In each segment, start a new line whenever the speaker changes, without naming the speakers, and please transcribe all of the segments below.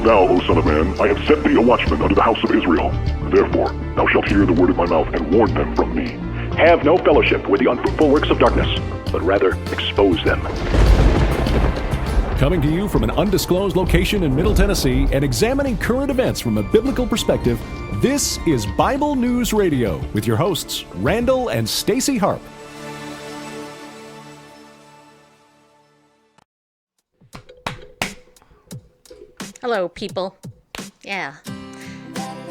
thou, O son of man, I have set thee a watchman unto the house of Israel. Therefore, thou shalt hear the word of my mouth, and warn them from me.
Have no fellowship with the unfruitful works of darkness, but rather expose them.
Coming to you from an undisclosed location in Middle Tennessee and examining current events from a biblical perspective, this is Bible News Radio with your hosts, Randall and Stacy Harp.
Hello, people. Yeah.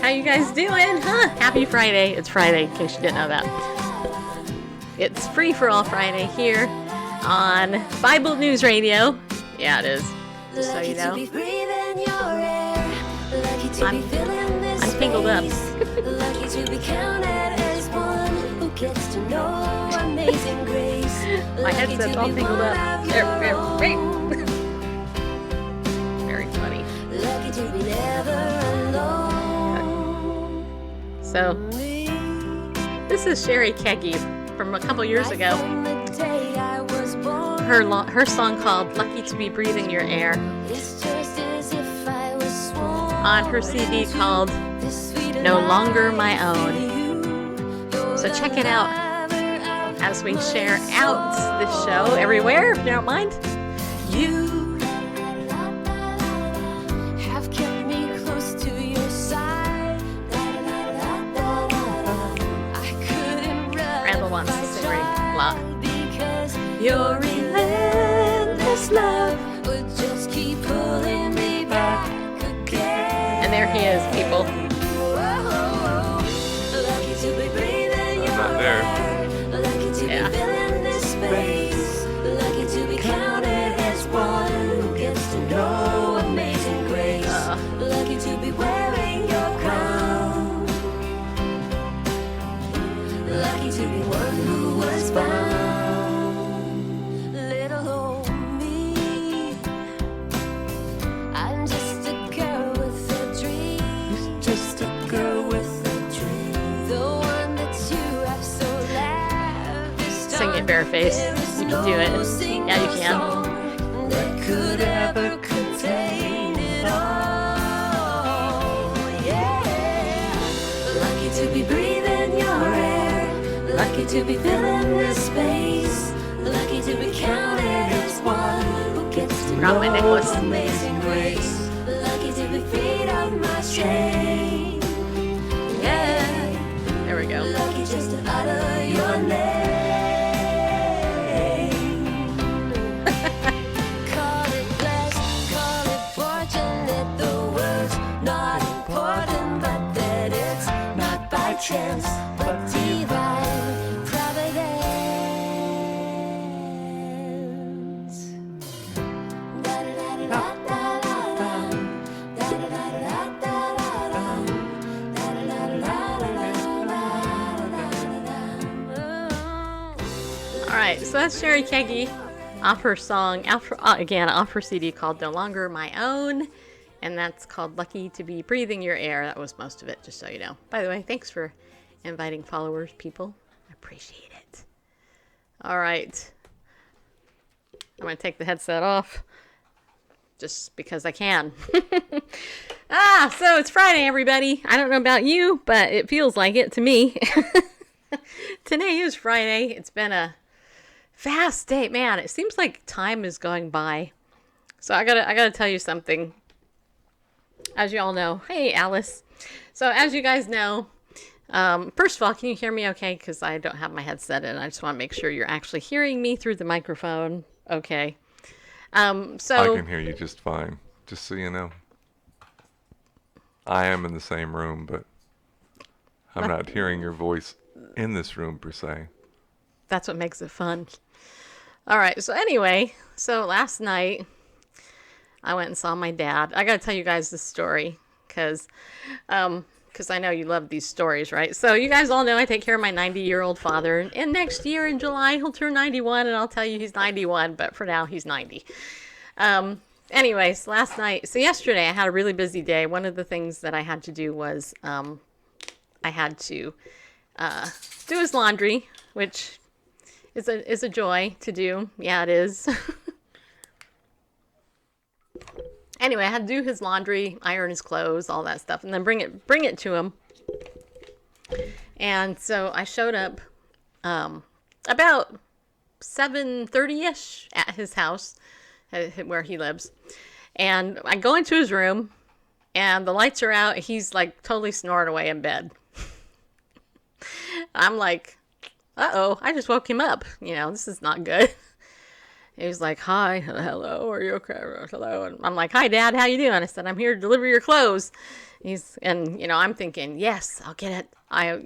How you guys doing? Huh? Happy Friday. It's Friday, in case you didn't know that. It's Free for All Friday here on Bible News Radio. Yeah, it is. Just so you know. I'm tangled up. My headset's all tangled up. There. Very funny. So, this is Sherry Keggy from a couple years ago. Her song called Lucky to Be Breathing Your Air on her CD called No Longer My Own. So check it out as we share out this show everywhere, if you don't mind. You have kept me close to your side. I couldn't run. Randall wants to sing a lot. Your relentless love would just keep pulling me back again. And there he is, people. Lucky to be breathing your air. Lucky to be filling this space. Lucky to be counted as one who gets to know amazing grace. Lucky to be wearing your crown. Lucky to be one who was found. Bareface. You can do it. Yeah, you can. That could ever contain it all. Yeah. Lucky to be breathing your air. Lucky to be filling this space. Lucky to be counted as one who gets to know amazing grace. Lucky to be freed of my shame. Yeah. There we go. Lucky just to utter your name. Chance, but divine providence. All right, so that's Sherry Keggy off her song, off her CD called No Longer My Own. And that's called Lucky to Be Breathing Your Air. That was most of it, just so you know. By the way, thanks for inviting followers, people. I appreciate it. All right. I'm going to take the headset off just because I can. So it's Friday, everybody. I don't know about you, but it feels like it to me. Today is Friday. It's been a fast day. Man, it seems like time is going by. So I gotta tell you something. As you all know, hey Alice. So as you guys know, first of all, can you hear me okay? Because I don't have my headset in. I just want to make sure you're actually hearing me through the microphone. Okay. So
I can hear you just fine. Just so you know, I am in the same room, but I'm not hearing your voice in this room per se.
That's what makes it fun. All right. So anyway, last night I went and saw my dad. I got to tell you guys this story because I know you love these stories, right? So you guys all know I take care of my 90-year-old father. And next year in July, he'll turn 91, and I'll tell you he's 91. But for now, he's 90. Anyways, yesterday I had a really busy day. One of the things that I had to do was I had to do his laundry, which is a joy to do. Yeah, it is. anyway, I had to do his laundry, iron his clothes, all that stuff, and then bring it to him. And so I showed up about 7:30ish at his house, where he lives. And I go into his room, and the lights are out. He's like totally snoring away in bed. I'm like, uh-oh, I just woke him up. This is not good. He was like, hi, hello, are you okay? Hello. And I'm like, hi, Dad, how you doing? I said, I'm here to deliver your clothes. I'm thinking, yes, I'll get it. I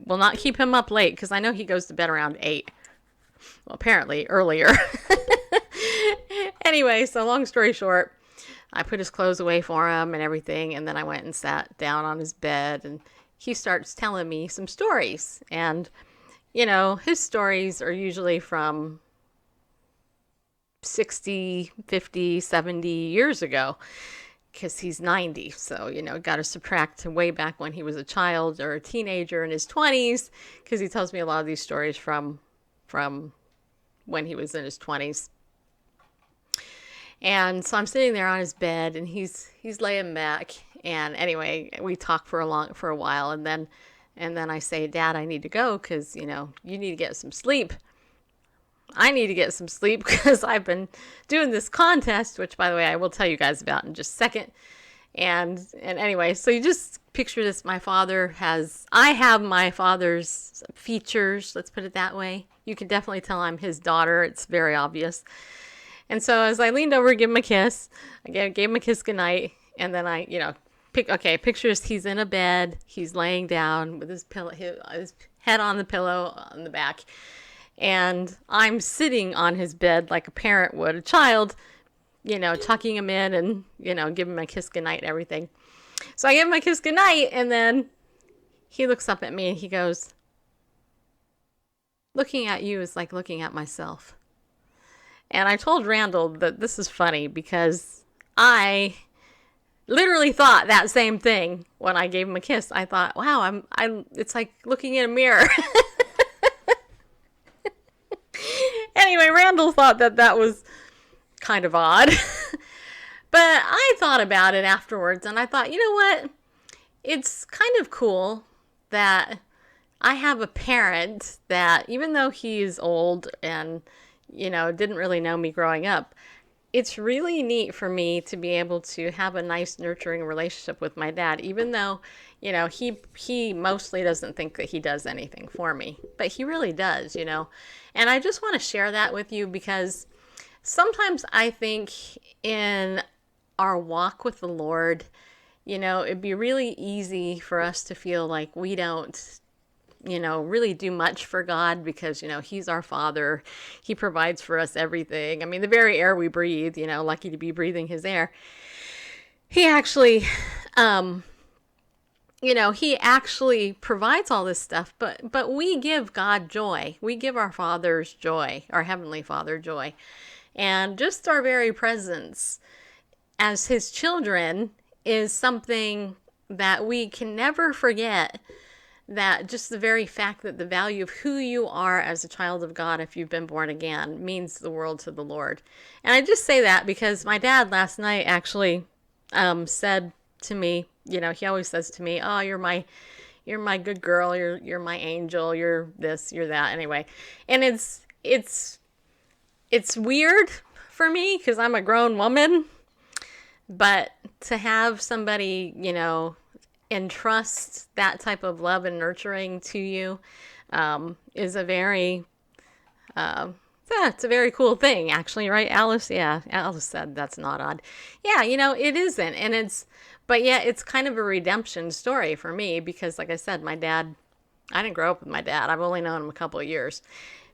will not keep him up late because I know he goes to bed around 8. Well, apparently earlier. Anyway, so long story short, I put his clothes away for him and everything. And then I went and sat down on his bed, and he starts telling me some stories. And, his stories are usually from 60, 50, 70 years ago, because he's 90. So, got to subtract to way back when he was a child or a teenager in his 20s, because he tells me a lot of these stories from when he was in his 20s. And so I'm sitting there on his bed, and he's laying back. And anyway, we talk for a while, and then I say, Dad, I need to go because, you need to get some sleep. I need to get some sleep because I've been doing this contest, which, by the way, I will tell you guys about in just a second. And anyway, so you just picture this. I have my father's features, let's put it that way. You can definitely tell I'm his daughter. It's very obvious. And so as I leaned over to give him a kiss, I gave him a kiss goodnight. And then I, pictures he's in a bed. He's laying down with his head on the pillow on the back. And I'm sitting on his bed like a parent would a child, tucking him in and, give him a kiss goodnight and everything. So I give him a kiss goodnight, and then he looks up at me and he goes, looking at you is like looking at myself. And I told Randall that this is funny because I literally thought that same thing when I gave him a kiss. I thought, wow, it's like looking in a mirror. Anyway, Randall thought that was kind of odd. But I thought about it afterwards, and I thought, you know what? It's kind of cool that I have a parent that, even though he's old and, didn't really know me growing up, it's really neat for me to be able to have a nice, nurturing relationship with my dad, even though, he mostly doesn't think that he does anything for me, but he really does, And I just want to share that with you because sometimes I think in our walk with the Lord, it'd be really easy for us to feel like we don't, really do much for God because, he's our Father. He provides for us everything. I mean, the very air we breathe, lucky to be breathing his air. He actually, he actually provides all this stuff, but we give God joy. We give our Father's joy, our Heavenly Father joy. And just our very presence as his children is something that we can never forget, that just the very fact that the value of who you are as a child of God, if you've been born again, means the world to the Lord. And I just say that because my dad last night actually said to me, he always says to me, oh, you're my good girl, you're my angel, you're this, you're that. Anyway, and it's weird for me because I'm a grown woman, but to have somebody, entrust that type of love and nurturing to you is a very, it's a very cool thing, actually, right, Alice? Yeah, Alice said that's not odd. Yeah, it isn't, but yeah, it's kind of a redemption story for me because, like I said, my dad, I didn't grow up with my dad. I've only known him a couple of years.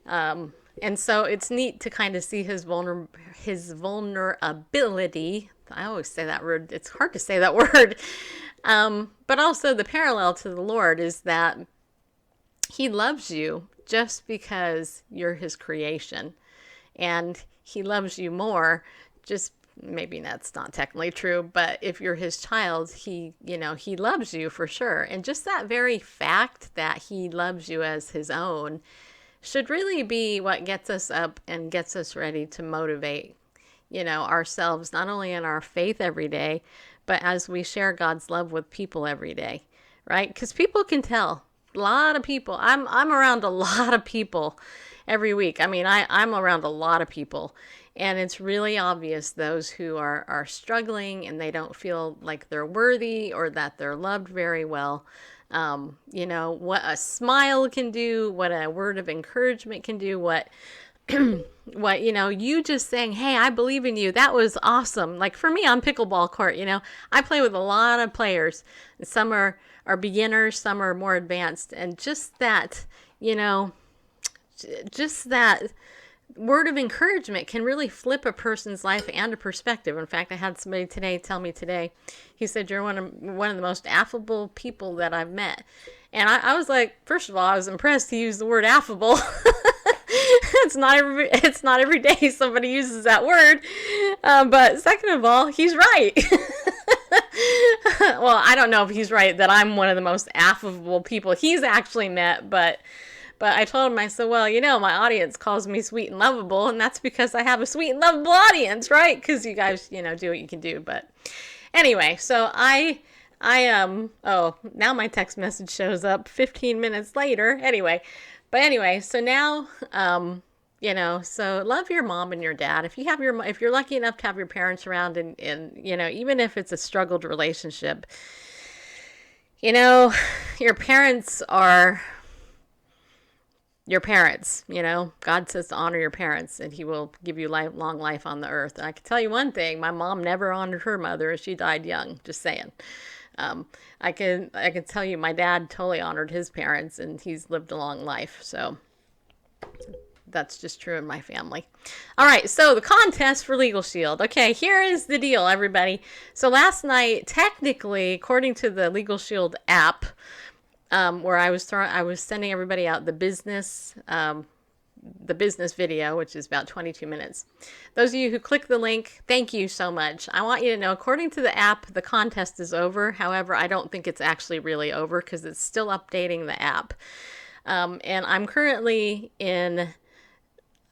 And so it's neat to kind of see his vulnerability. I always say that word. It's hard to say that word. But also the parallel to the Lord is that he loves you just because you're his creation. And he loves you more, just maybe that's not technically true, but if you're his child, he loves you for sure. And just that very fact that he loves you as his own should really be what gets us up and gets us ready to motivate, ourselves, not only in our faith every day, but as we share God's love with people every day, right? Because people can tell. A lot of people. I'm around a lot of people every week. I mean, I'm around a lot of people, and it's really obvious those who are struggling and they don't feel like they're worthy or that they're loved very well. What a smile can do, what a word of encouragement can do, what you just saying, hey, I believe in you. That was awesome. Like for me on pickleball court, I play with a lot of players. Some are beginners, some are more advanced. And just that word of encouragement can really flip a person's life and a perspective. In fact, I had somebody tell me today, he said, you're one of the most affable people that I've met. And I was like, first of all, I was impressed he used the word affable. It's not every day somebody uses that word. But second of all, he's right. Well, I don't know if he's right that I'm one of the most affable people he's actually met, but I told him, I said, well, my audience calls me sweet and lovable, and that's because I have a sweet and lovable audience, right? Because you guys, do what you can do. But anyway, so I now my text message shows up 15 minutes later. Anyway, so now, so love your mom and your dad. If you're lucky enough to have your parents around and even if it's a struggled relationship, your parents are your parents. God says to honor your parents and he will give you long life on the earth. And I can tell you one thing, my mom never honored her mother and she died young, just saying. I can tell you my dad totally honored his parents and he's lived a long life. So that's just true in my family. All right. So the contest for Legal Shield. Okay. Here is the deal, everybody. So last night, technically, according to the Legal Shield app, where I was sending everybody out the business video, which is about 22 minutes. Those of you who click the link, thank you so much. I want you to know, according to the app, the contest is over. However, I don't think it's actually really over because it's still updating the app. And I'm currently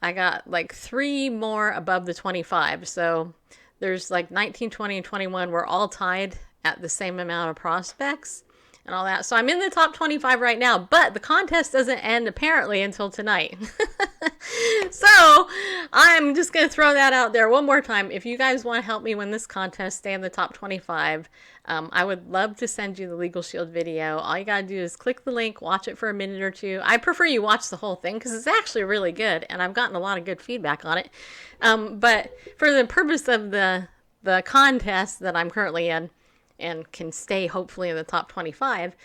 I got like 3 more above the 25. So there's like 19, 20, and 21. We're all tied at the same amount of prospects and all that. So I'm in the top 25 right now, but the contest doesn't end apparently until tonight. So I'm just going to throw that out there one more time. If you guys want to help me win this contest, stay in the top 25. I would love to send you the Legal Shield video. All you got to do is click the link, watch it for a minute or two. I prefer you watch the whole thing because it's actually really good and I've gotten a lot of good feedback on it. But for the purpose of the contest that I'm currently in, and can stay hopefully in the top 25.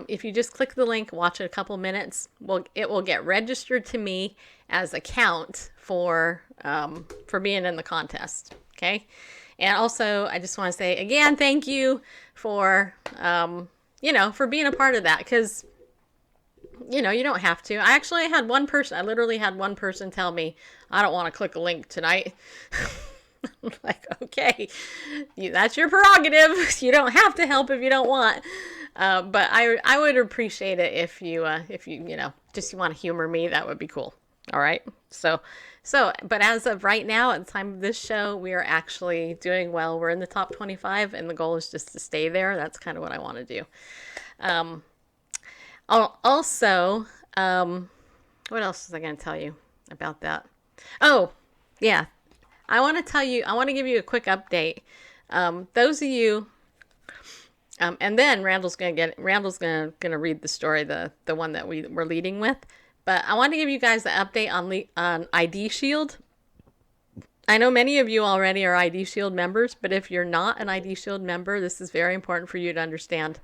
If you just click the link, watch it a couple minutes, it will get registered to me as a count for being in the contest. Okay. And also I just want to say again, thank you for, for being a part of that. Cause you don't have to. I literally had one person tell me, I don't want to click a link tonight. Like, okay, that's your prerogative. You don't have to help if you don't want. But I would appreciate it if you just want to humor me. That would be cool. All right. So, but as of right now, at the time of this show, we are actually doing well. We're in the top 25 and the goal is just to stay there. That's kind of what I want to do. Also, what else was I going to tell you about that? Oh, yeah. I want to give you a quick update. Those of you, and then Randall's gonna read the story, the one that we're leading with. But I want to give you guys an update on ID Shield. I know many of you already are ID Shield members, but if you're not an ID Shield member, this is very important for you to understand.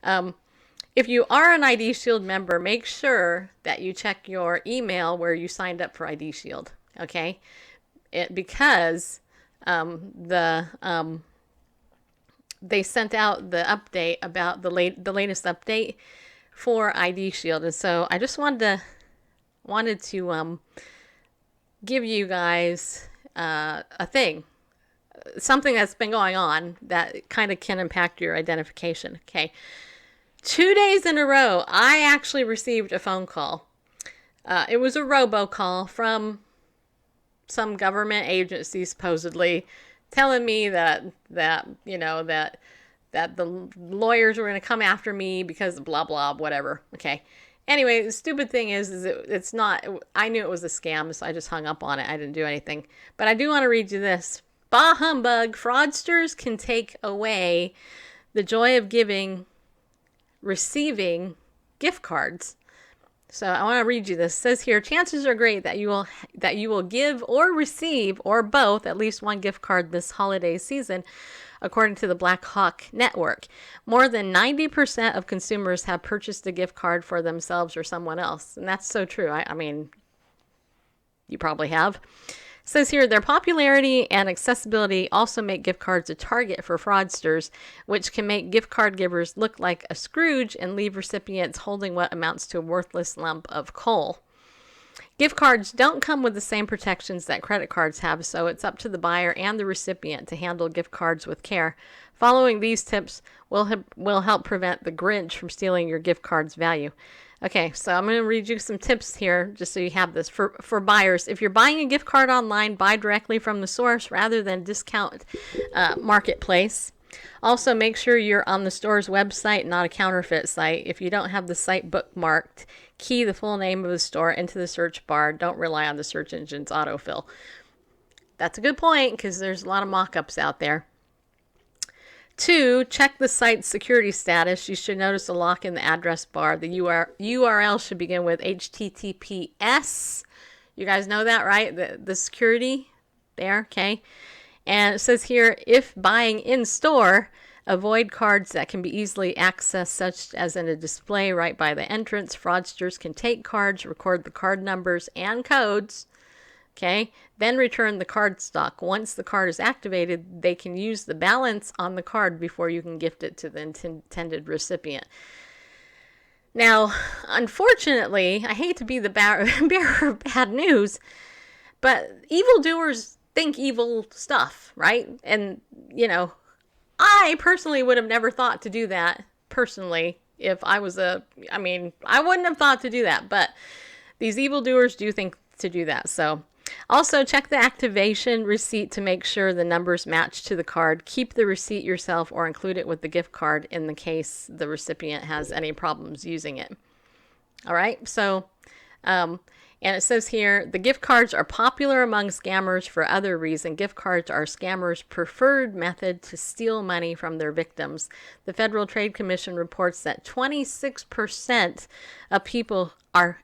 If you are an ID Shield member, make sure that you check your email where you signed up for ID Shield. Okay. Because they sent out the update about the latest update for ID Shield, and so I just wanted to give you guys something that's been going on that kind of can impact your identification. Okay, 2 days in a row, I actually received a phone call. It was a robocall from some government agency supposedly telling me that the lawyers were going to come after me because blah blah whatever. Okay. Anyway, the stupid thing is it's not. I knew it was a scam, so I just hung up on it. I didn't do anything. But I do want to read you this. Bah humbug! Fraudsters can take away the joy of receiving gift cards. So I want to read you this. It says here, chances are great that you will give or receive or both at least one gift card this holiday season, according to the Black Hawk Network. More than 90% of consumers have purchased a gift card for themselves or someone else. And that's so true. I mean, you probably have. It says here, their popularity and accessibility also make gift cards a target for fraudsters, which can make gift card givers look like a Scrooge and leave recipients holding what amounts to a worthless lump of coal. Gift cards don't come with the same protections that credit cards have, so it's up to the buyer and the recipient to handle gift cards with care. Following these tips will help prevent the Grinch from stealing your gift card's value. Okay, so I'm going to read you some tips here just so you have this. For buyers, if you're buying a gift card online, buy directly from the source rather than discount marketplace. Also, make sure you're on the store's website, not a counterfeit site. If you don't have the site bookmarked, key the full name of the store into the search bar. Don't rely on the search engine's autofill. That's a good point because there's a lot of mock-ups out there. 2, check the site's security status. You should notice a lock in the address bar. The URL should begin with HTTPS. You guys know that, right? The security there, okay? And it says here, if buying in-store, avoid cards that can be easily accessed, such as in a display right by the entrance. Fraudsters can take cards, record the card numbers and codes, okay, then return the card stock. Once the card is activated, they can use the balance on the card before you can gift it to the intended recipient. Now, unfortunately, I hate to be the bearer of bad news, but evildoers think evil stuff, right? And, I personally would have never thought to do that, personally, if I was I wouldn't have thought to do that, but these evildoers do think to do that. So also check the activation receipt to make sure the numbers match to the card. Keep the receipt yourself or include it with the gift card in the case the recipient has any problems using it. All right, so and it says here, the gift cards are popular among scammers for other reason. Gift cards are scammers' preferred method to steal money from their victims. The Federal Trade Commission reports that 26% of people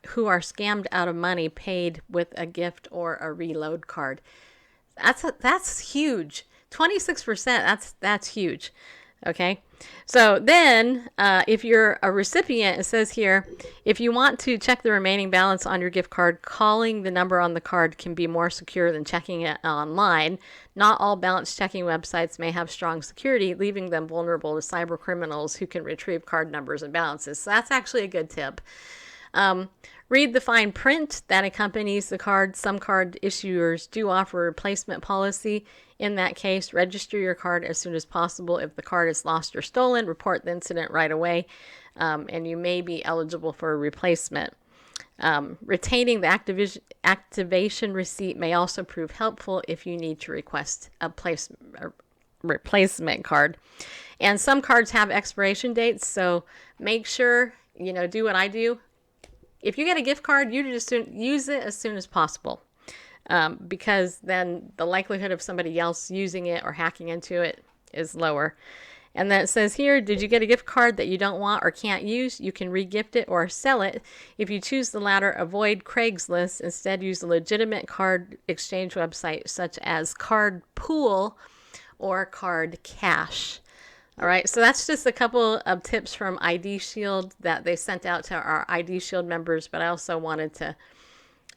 who are scammed out of money paid with a gift or a reload card. That's huge. 26%, that's huge. Okay, so then if you're a recipient, it says here, if you want to check the remaining balance on your gift card, calling the number on the card can be more secure than checking it online. Not all balance checking websites may have strong security, leaving them vulnerable to cyber criminals who can retrieve card numbers and balances. So that's actually a good tip. Read the fine print that accompanies the card. Some card issuers do offer a replacement policy. In that case, register your card as soon as possible. If the card is lost or stolen, report the incident right away, and you may be eligible for a replacement. Retaining the activation receipt may also prove helpful if you need to request a replacement card. And some cards have expiration dates, so make sure, do what I do. If you get a gift card, you just use it as soon as possible, because then the likelihood of somebody else using it or hacking into it is lower. And then it says here, did you get a gift card that you don't want or can't use? You can re-gift it or sell it. If you choose the latter, avoid Craigslist. Instead, use a legitimate card exchange website such as Cardpool or Card Cash. All right, so that's just a couple of tips from ID Shield that they sent out to our ID Shield members, but I also wanted to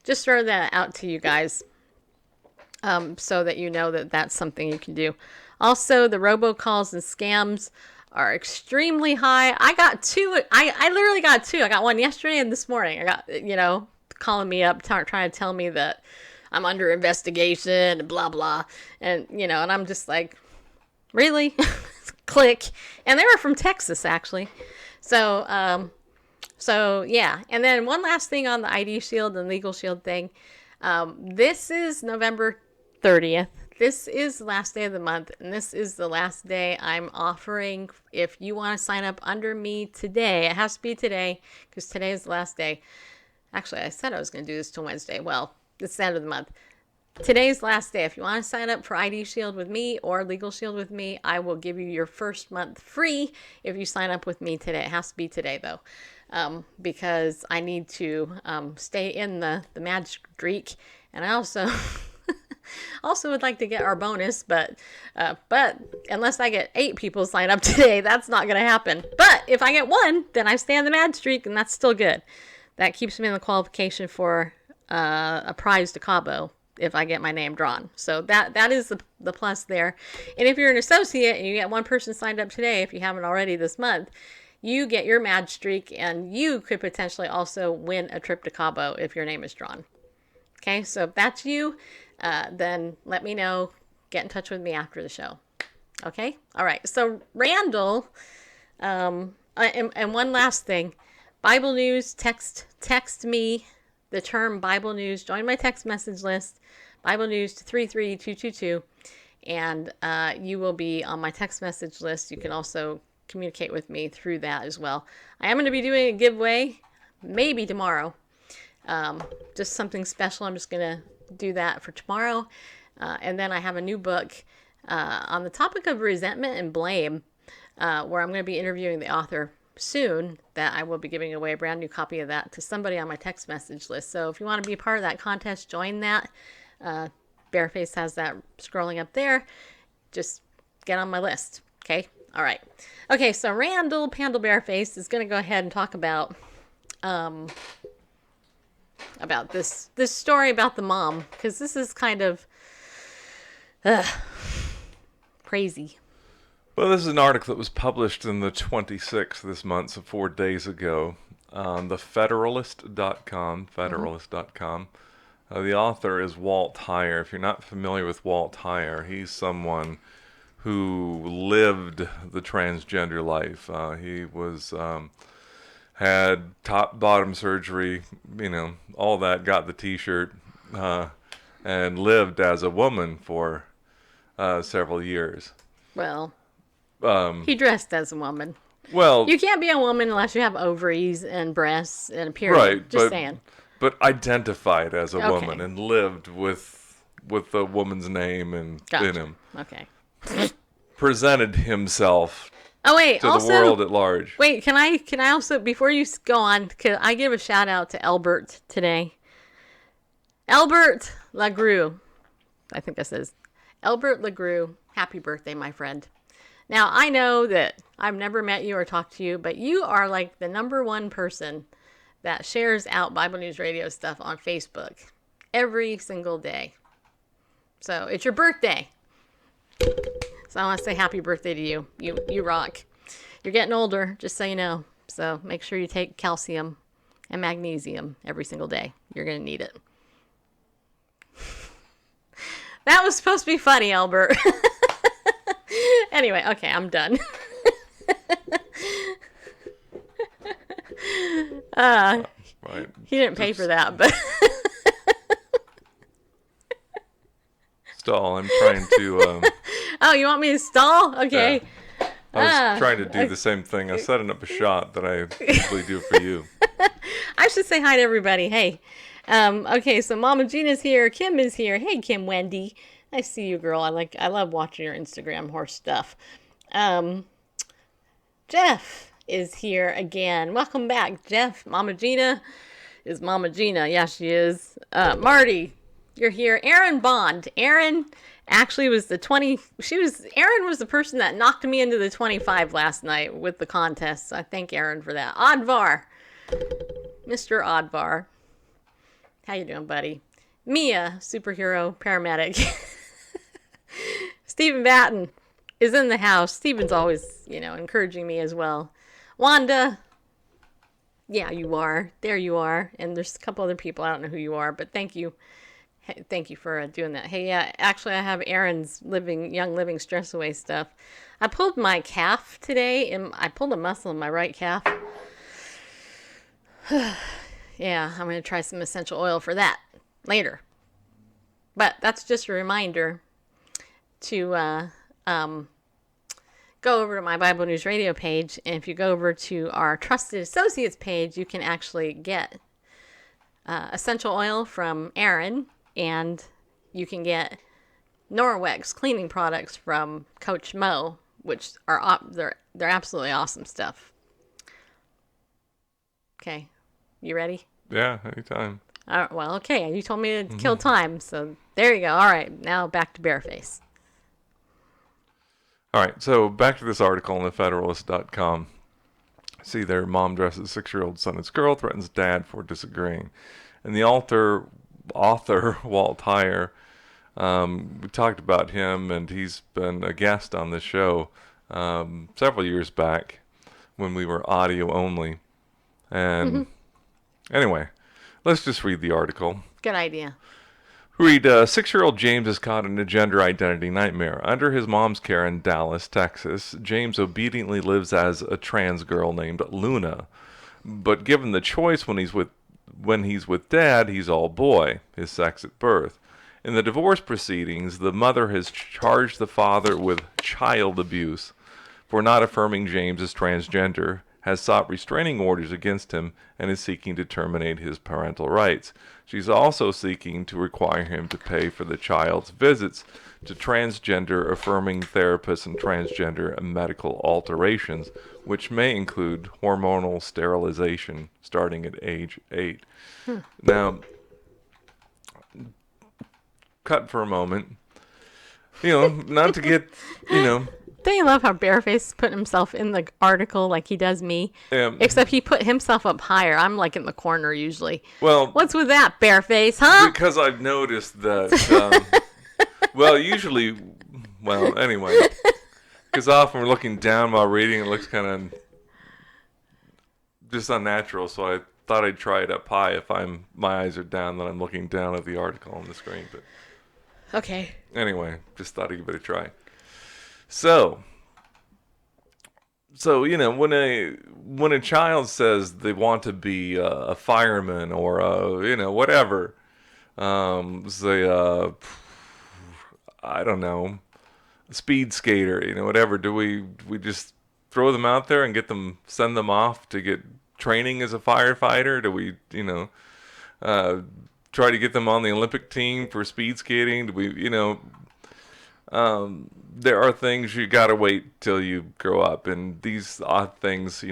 just throw that out to you guys so that you know that that's something you can do. Also, the robocalls and scams are extremely high. I got two. I literally got two. I got one yesterday and this morning. I got, calling me up, trying to tell me that I'm under investigation and blah, blah. And, and I'm just like, really? Click. And they were from Texas, actually. So yeah. And then one last thing on the ID Shield and Legal Shield thing. This is November 30th. This is the last day of the month, and this is the last day I'm offering. If you want to sign up under me today, it has to be today because today is the last day. Actually, I said I was going to do this till Wednesday. Well, it's the end of the month. Today's the last day. If you want to sign up for ID Shield with me or Legal Shield with me, I will give you your first month free if you sign up with me today. It has to be today, though, because I need to stay in the mad streak, and I also... also would like to get our bonus, but unless I get 8 people sign up today, that's not going to happen. But if I get 1, then I stay on the mad streak, and that's still good. That keeps me in the qualification for a prize to Cabo if I get my name drawn. So that is the plus there. And if you're an associate and you get 1 person signed up today, if you haven't already this month, you get your mad streak, and you could potentially also win a trip to Cabo if your name is drawn. Okay, so if that's you, then let me know. Get in touch with me after the show. Okay? All right. So, Randall, and one last thing. Bible news, text me the term Bible news. Join my text message list, Bible news to 33222, and you will be on my text message list. You can also communicate with me through that as well. I am going to be doing a giveaway maybe tomorrow. Just something special. I'm just going to do that for tomorrow. And then I have a new book on the topic of resentment and blame, where I'm going to be interviewing the author soon, that I will be giving away a brand new copy of that to somebody on my text message list. So if you want to be a part of that contest, join that. Bareface has that scrolling up there. Just get on my list. Okay? All right. Okay, so Randall Pandle Bareface is going to go ahead and talk about this story about the mom, because this is kind of crazy.
Well, this is an article that was published in the 26th this month, so 4 days ago, on the Federalist.com. The author is Walt Heyer. If you're not familiar with Walt Heyer, he's someone who lived the transgender life. He was... had top-bottom surgery, all that, got the T-shirt, and lived as a woman for several years.
Well, he dressed as a woman.
Well,
you can't be a woman unless you have ovaries and breasts and a period.
Right,
Just saying.
But identified as a woman and lived with a woman's name and in him.
Okay.
Presented himself.
Oh wait,
to the world at large.
Wait, can I also, before you go on, can I give a shout out to Albert today? Albert LaGrue. I think that says Albert LaGrue. Happy birthday, my friend. Now, I know that I've never met you or talked to you, but you are like the #1 person that shares out Bible News Radio stuff on Facebook every single day. So it's your birthday. So I want to say happy birthday to you. You rock. You're getting older, just so you know. So make sure you take calcium and magnesium every single day. You're going to need it. That was supposed to be funny, Albert. Anyway, okay, I'm done.
Right.
He didn't pay for that, but...
Stall. I'm trying to...
Oh, you want me to stall? Okay.
Yeah. I was trying to do the same thing. I was setting up a shot that I usually do for you.
I should say hi to everybody. Hey. Okay, so Mama Gina's here. Kim is here. Hey, Kim Wendy. I see you, girl. I love watching your Instagram horse stuff. Jeff is here again. Welcome back, Jeff. Mama Gina is Mama Gina. Yeah, she is. Marty, you're here. Erin Bond. Erin actually was Erin was the person that knocked me into the 25 last night with the contest. So I thank Erin for that. Oddvar. Mr. Oddvar. How you doing, buddy? Mia, superhero paramedic. Stephen Batten is in the house. Stephen's always, encouraging me as well. Wanda. Yeah, you are. There you are. And there's a couple other people. I don't know who you are, but thank you. Thank you for doing that. Hey, yeah, actually, I have Aaron's Young Living Stress Away stuff. I pulled my calf today, and I pulled a muscle in my right calf. Yeah, I'm going to try some essential oil for that later. But that's just a reminder to go over to my Bible News Radio page. And if you go over to our Trusted Associates page, you can actually get essential oil from Aaron, and you can get Norwex cleaning products from Coach Mo, which are they're absolutely awesome stuff. Okay, you ready?
Yeah, anytime.
Well, okay. You told me to kill time, so there you go. All right, now back to Bareface.
All right, so back to this article on the Federalist.com. See there, mom dresses 6-year-old son as girl, threatens dad for disagreeing. And the author Walt Heyer, we talked about him, and he's been a guest on this show several years back when we were audio only. And anyway, let's just read the article.
Good idea.
Read, 6-year-old James is caught in a gender identity nightmare. Under his mom's care in Dallas, Texas, James obediently lives as a trans girl named Luna. But given the choice when he's with dad, he's all boy, his sex at birth. In the divorce proceedings, the mother has charged the father with child abuse for not affirming James as transgender, has sought restraining orders against him, and is seeking to terminate his parental rights. She's also seeking to require him to pay for the child's visits to transgender affirming therapists and transgender and medical alterations, which may include hormonal sterilization starting at age 8. Now, cut for a moment. Not to get,
Don't you love how Bareface put himself in the article like he does me? Except he put himself up higher. I'm like in the corner usually.
Well,
what's with that, Bareface, huh?
Because I've noticed that, anyway, because often we're looking down while reading, it looks kind of just unnatural, so I thought I'd try it up high if my eyes are down, then I'm looking down at the article on the screen. But
okay.
Anyway, just thought I'd give it a try. So when a child says they want to be a fireman or whatever, say I don't know, a speed skater, whatever, do we just throw them out there and send them off to get training as a firefighter? Do we try to get them on the Olympic team for speed skating? Do we there are things you gotta wait till you grow up, and these odd things,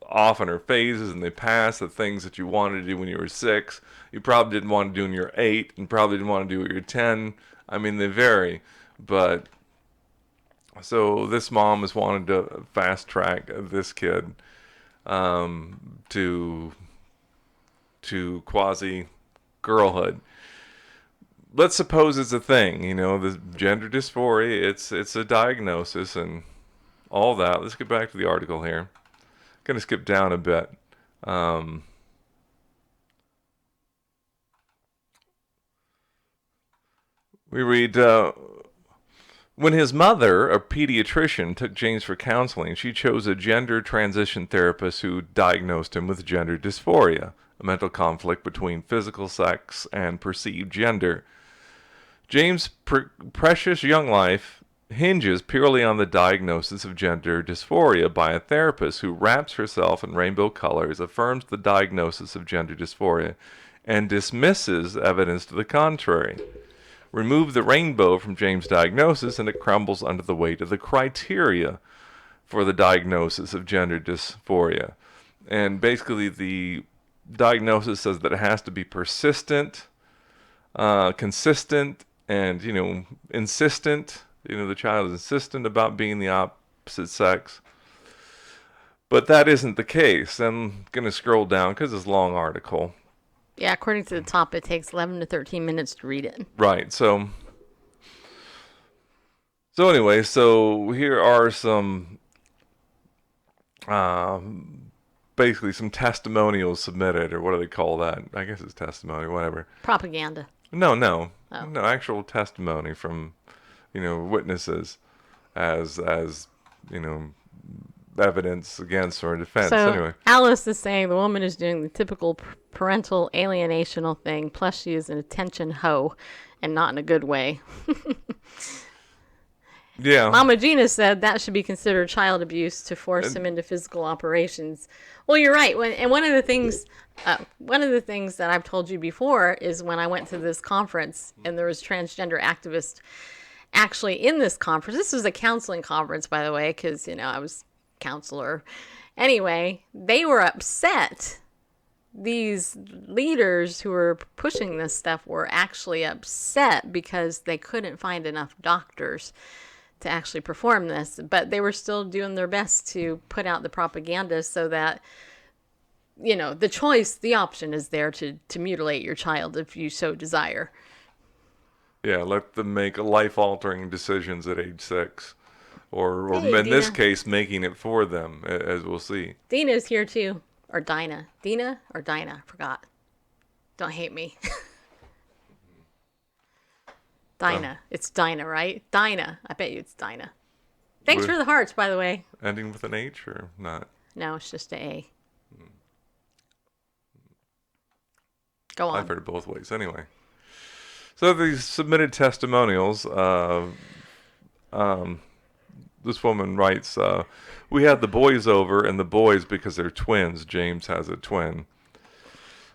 often are phases, and they pass. The things that you wanted to do when you were 6, you probably didn't want to do when you were 8, and probably didn't want to do when you were 10. I mean, they vary, but so this mom has wanted to fast track this kid to quasi girlhood. Let's suppose it's a thing, the gender dysphoria, it's a diagnosis and all that. Let's get back to the article here. I'm going to skip down a bit. We read, when his mother, a pediatrician, took James for counseling, she chose a gender transition therapist who diagnosed him with gender dysphoria, a mental conflict between physical sex and perceived gender. James' precious young life hinges purely on the diagnosis of gender dysphoria by a therapist who wraps herself in rainbow colors, affirms the diagnosis of gender dysphoria, and dismisses evidence to the contrary. Remove the rainbow from James' diagnosis, and it crumbles under the weight of the criteria for the diagnosis of gender dysphoria. And basically, the diagnosis says that it has to be persistent, consistent, and, insistent. The child is insistent about being the opposite sex. But that isn't the case. I'm going to scroll down because it's a long article.
Yeah, according to the top, it takes 11 to 13 minutes to read it.
Right. So anyway, here are some, basically some testimonials submitted, or what do they call that? I guess it's testimony, whatever.
Propaganda.
No,
Oh.
No, actual testimony from, witnesses as evidence against or defense.
So
Anyway,
Alice is saying the woman is doing the typical parental alienational thing, plus she is an attention hoe, and not in a good way.
yeah.
Mama Gina said that should be considered child abuse to force him into physical operations. Well, you're right. One of the things that I've told you before is when I went to this conference and there was transgender activists actually in this conference. This was a counseling conference, by the way, because I was counselor. Anyway, they were upset. These leaders who were pushing this stuff were actually upset because they couldn't find enough doctors to actually perform this, but they were still doing their best to put out the propaganda so that the option is there to mutilate your child if you so desire.
Yeah, let them make life-altering decisions at age 6. Or
Hey,
in this
Dina.
case, making it for them, as we'll see.
Dina's here too. Or Dinah. Dina or Dinah? Forgot. Don't hate me. Dinah. It's Dinah, right? Dinah. I bet you it's Dinah. Thanks
Would-
for the hearts, by the way.
Ending with an H or not?
No, it's just a A. Go on.
I've heard it both ways. Anyway. So these submitted testimonials, this woman writes, we had the boys over, and the boys, because they're twins, James has a twin.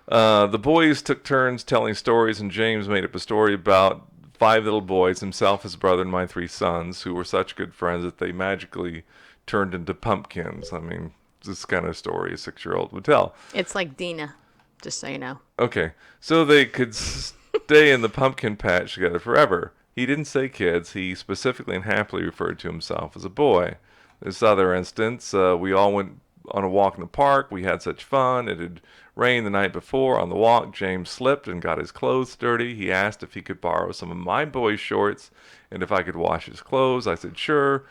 The boys took turns telling stories, and James made up a story about 5 little boys, himself, his brother, and my 3 sons, who were such good friends that they magically turned into pumpkins. I mean, this kind of story a 6-year-old would tell.
It's like Dina, just so you know.
Okay, so they could stay in the pumpkin patch together forever. He didn't say kids. He specifically and happily referred to himself as a boy. This other instance, we all went on a walk in the park. We had such fun. It had rained the night before. On the walk, James slipped and got his clothes dirty. He asked if he could borrow some of my boy's shorts and if I could wash his clothes. I said sure,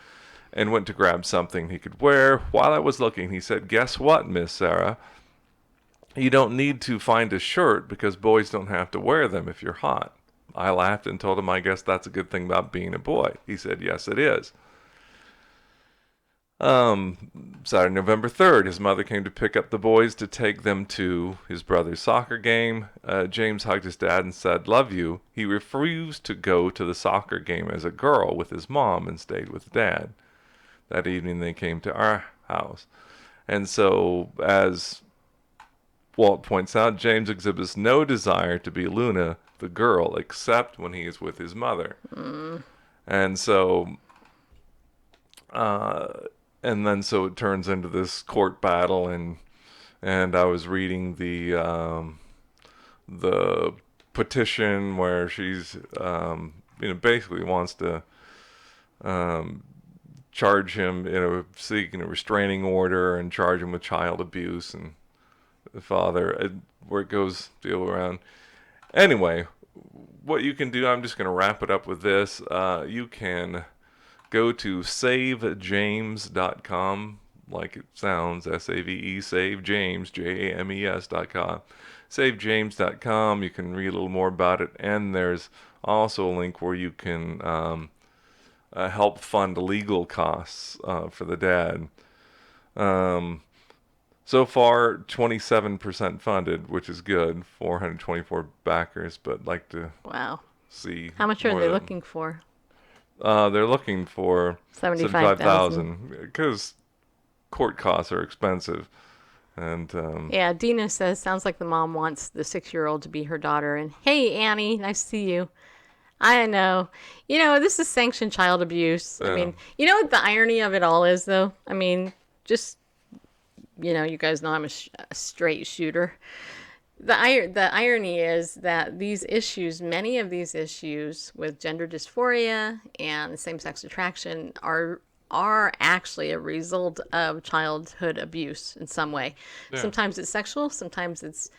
and went to grab something he could wear. While I was looking, he said, "Guess what, Miss Sarah? You don't need to find a shirt because boys don't have to wear them if you're hot." I laughed and told him I guess that's a good thing about being a boy. He said, "Yes, it is." Saturday, November 3rd, his mother came to pick up the boys to take them to his brother's soccer game. James hugged his dad and said, "Love you." He refused to go to the soccer game as a girl with his mom and stayed with Dad. That evening they came to our house. And so, as Walt points out, James exhibits no desire to be Luna, the girl, except when he is with his mother. And so, and then so it turns into this court battle, and I was reading the petition where she's basically wants to charge him, seeking a restraining order and charge him with child abuse, and the father, where it goes the other way around. Anyway, what you can do, I'm just going to wrap it up with this. You can go to savejames.com, like it sounds, S-A-V-E, SaveJames, James.com. SaveJames.com, you can read a little more about it, and there's also a link where you can help fund legal costs for the dad. So far, 27% funded, which is good, 424 backers, but like to
Wow.
see.
How much are
more
they
than-
looking for?
They're looking for
75,000.
because court costs are expensive. And
Yeah, Dina says, sounds like the mom wants the 6-year-old to be her daughter. And hey, Annie, nice to see you. I know. This is sanctioned child abuse. I
Yeah.
mean, you know what the irony of it all is, though? I mean, just, you guys know I'm a straight shooter. The irony is that these issues, many of these issues with gender dysphoria and same-sex attraction are actually a result of childhood abuse in some way.
Yeah.
Sometimes it's sexual, sometimes it's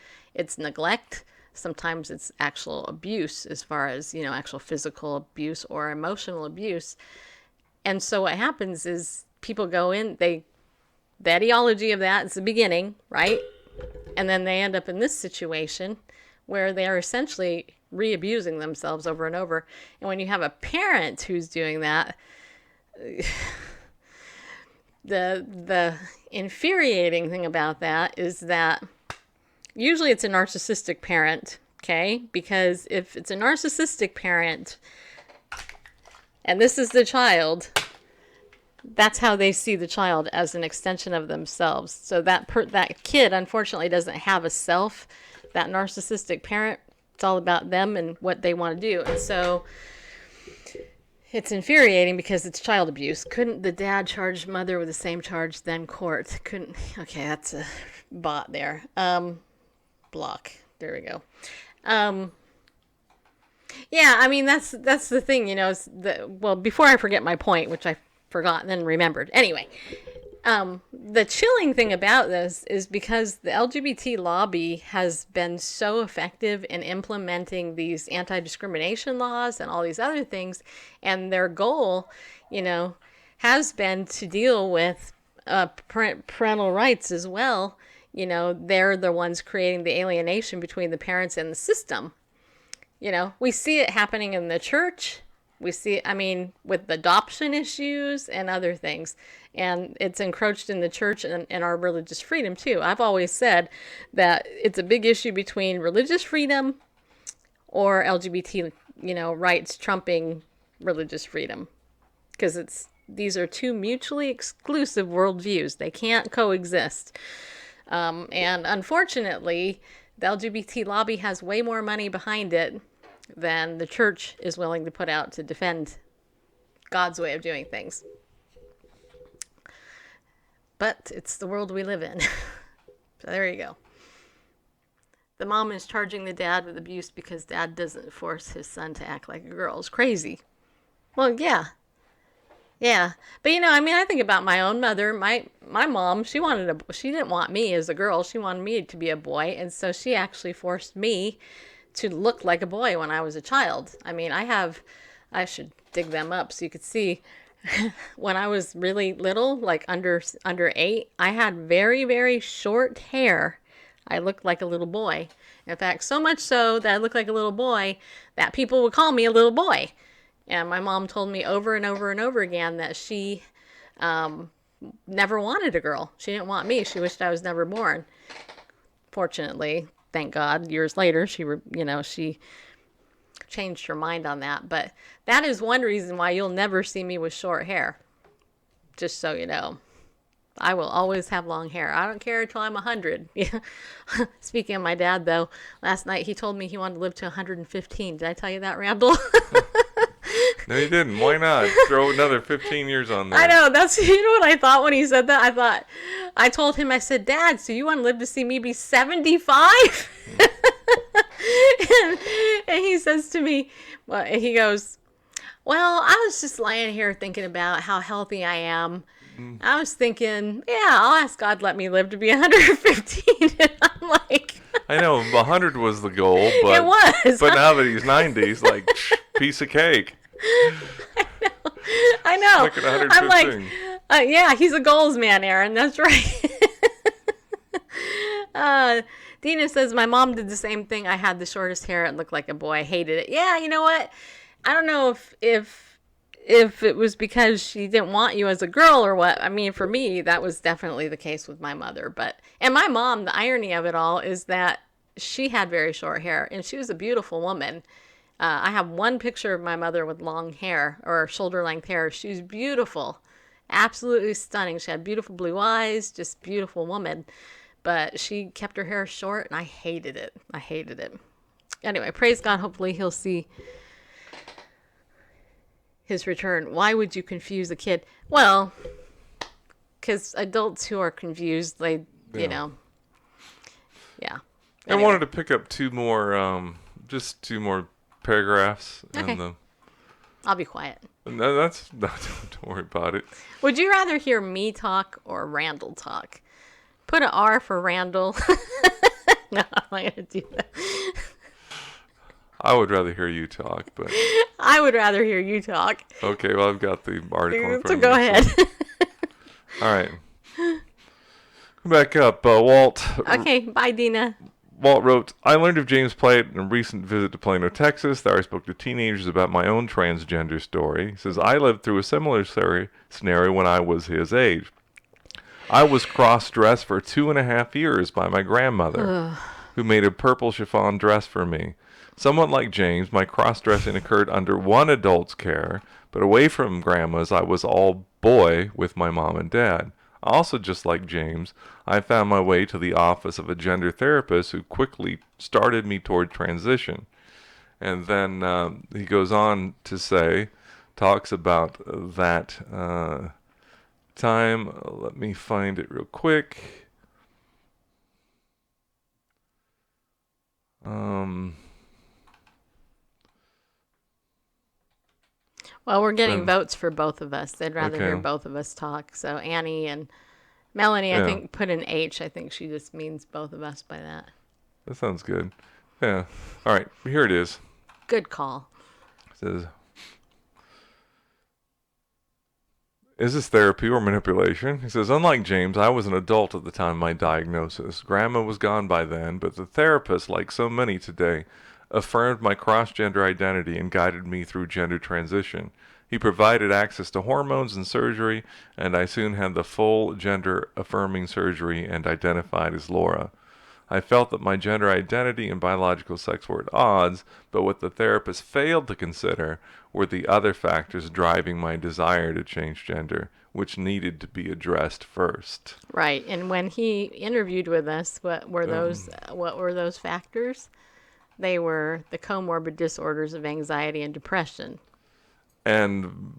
neglect, sometimes it's actual abuse as far as, actual physical abuse or emotional abuse. And so what happens is people go in, the etiology of that is the beginning, right? And then they end up in this situation where they are essentially re-abusing themselves over and over. And when you have a parent who's doing that, the infuriating thing about that is that usually it's a narcissistic parent, okay? Because if it's a narcissistic parent and this is the child, that's how they see the child, as an extension of themselves. So that kid unfortunately doesn't have a self. That narcissistic parent, it's all about them and what they want to do. And so it's infuriating because it's child abuse. Couldn't the dad charge mother with the same charge, then court? Couldn't. Okay, that's a bot there. Block. There we go. Yeah, I mean, that's the thing, you know. Well, before I forget my point, which I forgot and then remembered. Anyway, the chilling thing about this is because the LGBT lobby has been so effective in implementing these anti-discrimination laws and all these other things, and their goal, you know, has been to deal with parental rights as well. You know, they're the ones creating the alienation between the parents and the system. You know, we see it happening in the church. We see, I mean, with adoption issues and other things. And it's encroached in the church and our religious freedom, too. I've always said that it's a big issue between religious freedom or LGBT, you know, rights trumping religious freedom. Because these are two mutually exclusive worldviews. They can't coexist. And unfortunately, the LGBT lobby has way more money behind it than the church is willing to put out to defend God's way of doing things. But it's the world we live in. So there you go. The mom is charging the dad with abuse because dad doesn't force his son to act like a girl. It's crazy. Well, yeah. Yeah. But, you know, I mean, I think about my own mother. My mom, she didn't want me as a girl. She wanted me to be a boy. And so she actually forced me to look like a boy when I was a child. I mean, I should dig them up so you could see. When I was really little, like under 8, I had very, very short hair. I looked like a little boy. In fact, so much so that I looked like a little boy that people would call me a little boy. And my mom told me over and over and over again that she never wanted a girl. She didn't want me. She wished I was never born. Fortunately, thank God, years later, she changed her mind on that. But that is one reason why you'll never see me with short hair. Just so you know. I will always have long hair. I don't care until I'm 100. Speaking of my dad, though, last night he told me he wanted to live to 115. Did I tell you that, Randall?
No, you didn't. Why not? Throw another 15 years on there.
I know. You know what I thought when he said that? I told him, I said, Dad, so you want to live to see me be 75? and he says to me, well, he goes, well, I was just laying here thinking about how healthy I am. I was thinking, yeah, I'll ask God to let me live to be 115. And I'm like...
I know, 100 was the goal, but...
It was.
But now that he's 90, he's like, piece of cake.
I know.
Look at 115.
I'm like, yeah, he's a goals man, Aaron. That's right. Dina says, my mom did the same thing. I had the shortest hair and looked like a boy. I hated it. Yeah, you know what? I don't know if it was because she didn't want you as a girl or what. I mean, for me, that was definitely the case with my mother. And my mom, the irony of it all is that she had very short hair and she was a beautiful woman. I have one picture of my mother with long hair or shoulder-length hair. She was beautiful, absolutely stunning. She had beautiful blue eyes, just beautiful woman. But she kept her hair short, and I hated it. I hated it. Anyway, praise God. Hopefully he'll see his return. Why would you confuse a kid? Well, because adults who are confused, you know, yeah.
Anyway. I wanted to pick up two more paragraphs.
Okay. I'll be quiet.
No, don't worry about it.
Would you rather hear me talk or Randall talk? Put an R for Randall. No, I'm not going to do that.
I would rather hear you talk, but...
I would rather hear you talk.
Okay, well, I've got the article in front
so
of me.
Go ahead.
So. All right. Come back up. Walt...
Okay, bye, Dina.
Walt wrote, I learned of James Platt in a recent visit to Plano, Texas. There I spoke to teenagers about my own transgender story. He says, I lived through a similar scenario when I was his age. I was cross-dressed for 2.5 years by my grandmother, who made a purple chiffon dress for me. Somewhat like James, my cross-dressing occurred under one adult's care, but away from grandma's, I was all boy with my mom and dad. Also, just like James, I found my way to the office of a gender therapist who quickly started me toward transition. And then he goes on to say, talks about that time. Let me find it real quick.
Well, we're getting votes for both of us. They'd rather
Okay.
hear both of us talk. So Annie and Melanie, I
Yeah.
think, put an H. I think she just means both of us by that.
That sounds good. Yeah. All right. Here it is.
Good call.
It says, is this therapy or manipulation? He says, unlike James, I was an adult at the time of my diagnosis. Grandma was gone by then, but the therapist, like so many today, affirmed my cross-gender identity and guided me through gender transition. He provided access to hormones and surgery, and I soon had the full gender-affirming surgery and identified as Laura. I felt that my gender identity and biological sex were at odds, but what the therapist failed to consider were the other factors driving my desire to change gender, which needed to be addressed first.
Right. And when he interviewed with us, what were those factors? They were the comorbid disorders of anxiety and depression.
And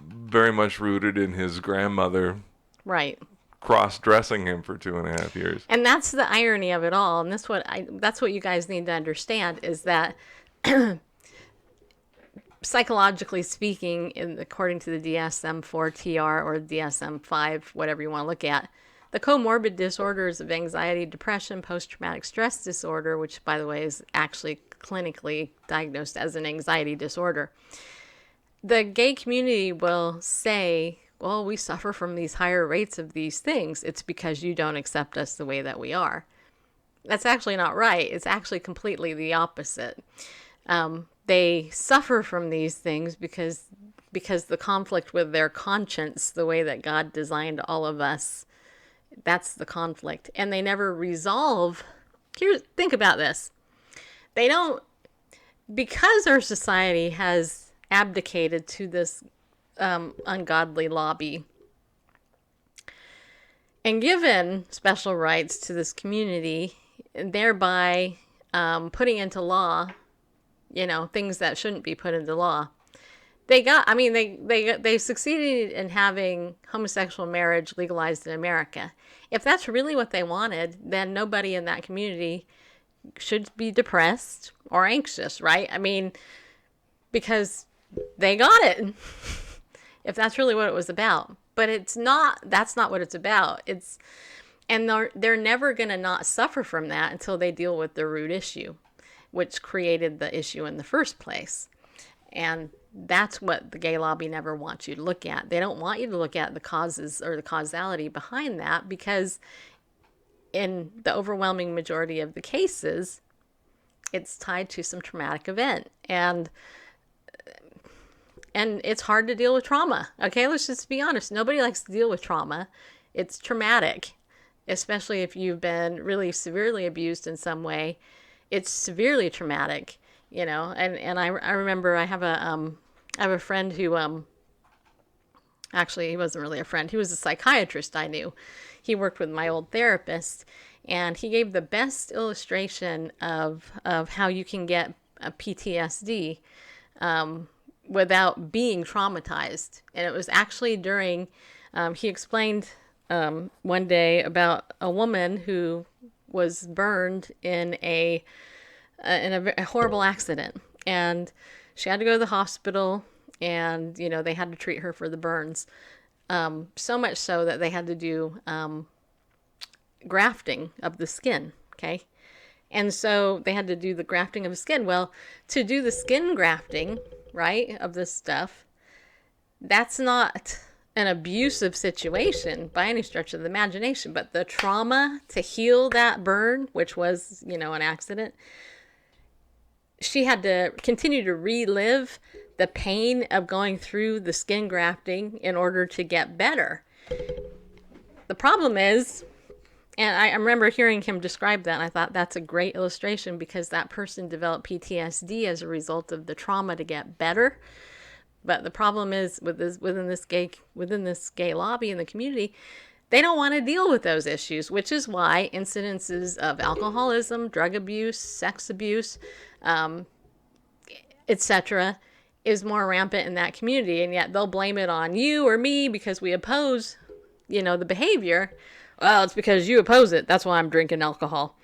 very much rooted in his grandmother
Right.
cross-dressing him for 2.5 years.
And that's the irony of it all. And that's what you guys need to understand is that psychologically speaking, according to the DSM-4 TR or DSM-5, whatever you want to look at, the comorbid disorders of anxiety, depression, post-traumatic stress disorder, which, by the way, is actually clinically diagnosed as an anxiety disorder. The gay community will say, well, we suffer from these higher rates of these things. It's because you don't accept us the way that we are. That's actually not right. It's actually completely the opposite. They suffer from these things because the conflict with their conscience, the way that God designed all of us, that's the conflict. And they never resolve. Think about this. They don't, because our society has abdicated to this ungodly lobby and given special rights to this community, thereby putting into law, things that shouldn't be put into law. They succeeded in having homosexual marriage legalized in America. If that's really what they wanted, then nobody in that community should be depressed or anxious, right? I mean, because they got it. If that's really what it was about. But it's not, that's not what it's about. And they're never going to not suffer from that until they deal with the root issue, which created the issue in the first place. And that's what the gay lobby never wants you to look at. They don't want you to look at the causes or the causality behind that, because in the overwhelming majority of the cases, it's tied to some traumatic event. And it's hard to deal with trauma. Okay, let's just be honest. Nobody likes to deal with trauma. It's traumatic, especially if you've been really severely abused in some way. It's severely traumatic, And I remember I have a friend who actually he wasn't really a friend. He was a psychiatrist I knew. He worked with my old therapist, and he gave the best illustration of how you can get a PTSD. Without being traumatized. And it was actually during, he explained one day about a woman who was burned in a horrible accident. And she had to go to the hospital, and, they had to treat her for the burns. So much so that they had to do grafting of the skin, okay? And so they had to do the grafting of the skin. Well, to do the skin grafting, right, of this stuff, that's not an abusive situation by any stretch of the imagination, but the trauma to heal that burn, which was, an accident, she had to continue to relive the pain of going through the skin grafting in order to get better. the problem is, and I remember hearing him describe that, and I thought that's a great illustration because that person developed PTSD as a result of the trauma to get better. But the problem is within this gay lobby in the community, they don't want to deal with those issues, which is why incidences of alcoholism, drug abuse, sex abuse, etc., is more rampant in that community. And yet they'll blame it on you or me because we oppose, the behavior. Well, it's because you oppose it. That's why I'm drinking alcohol.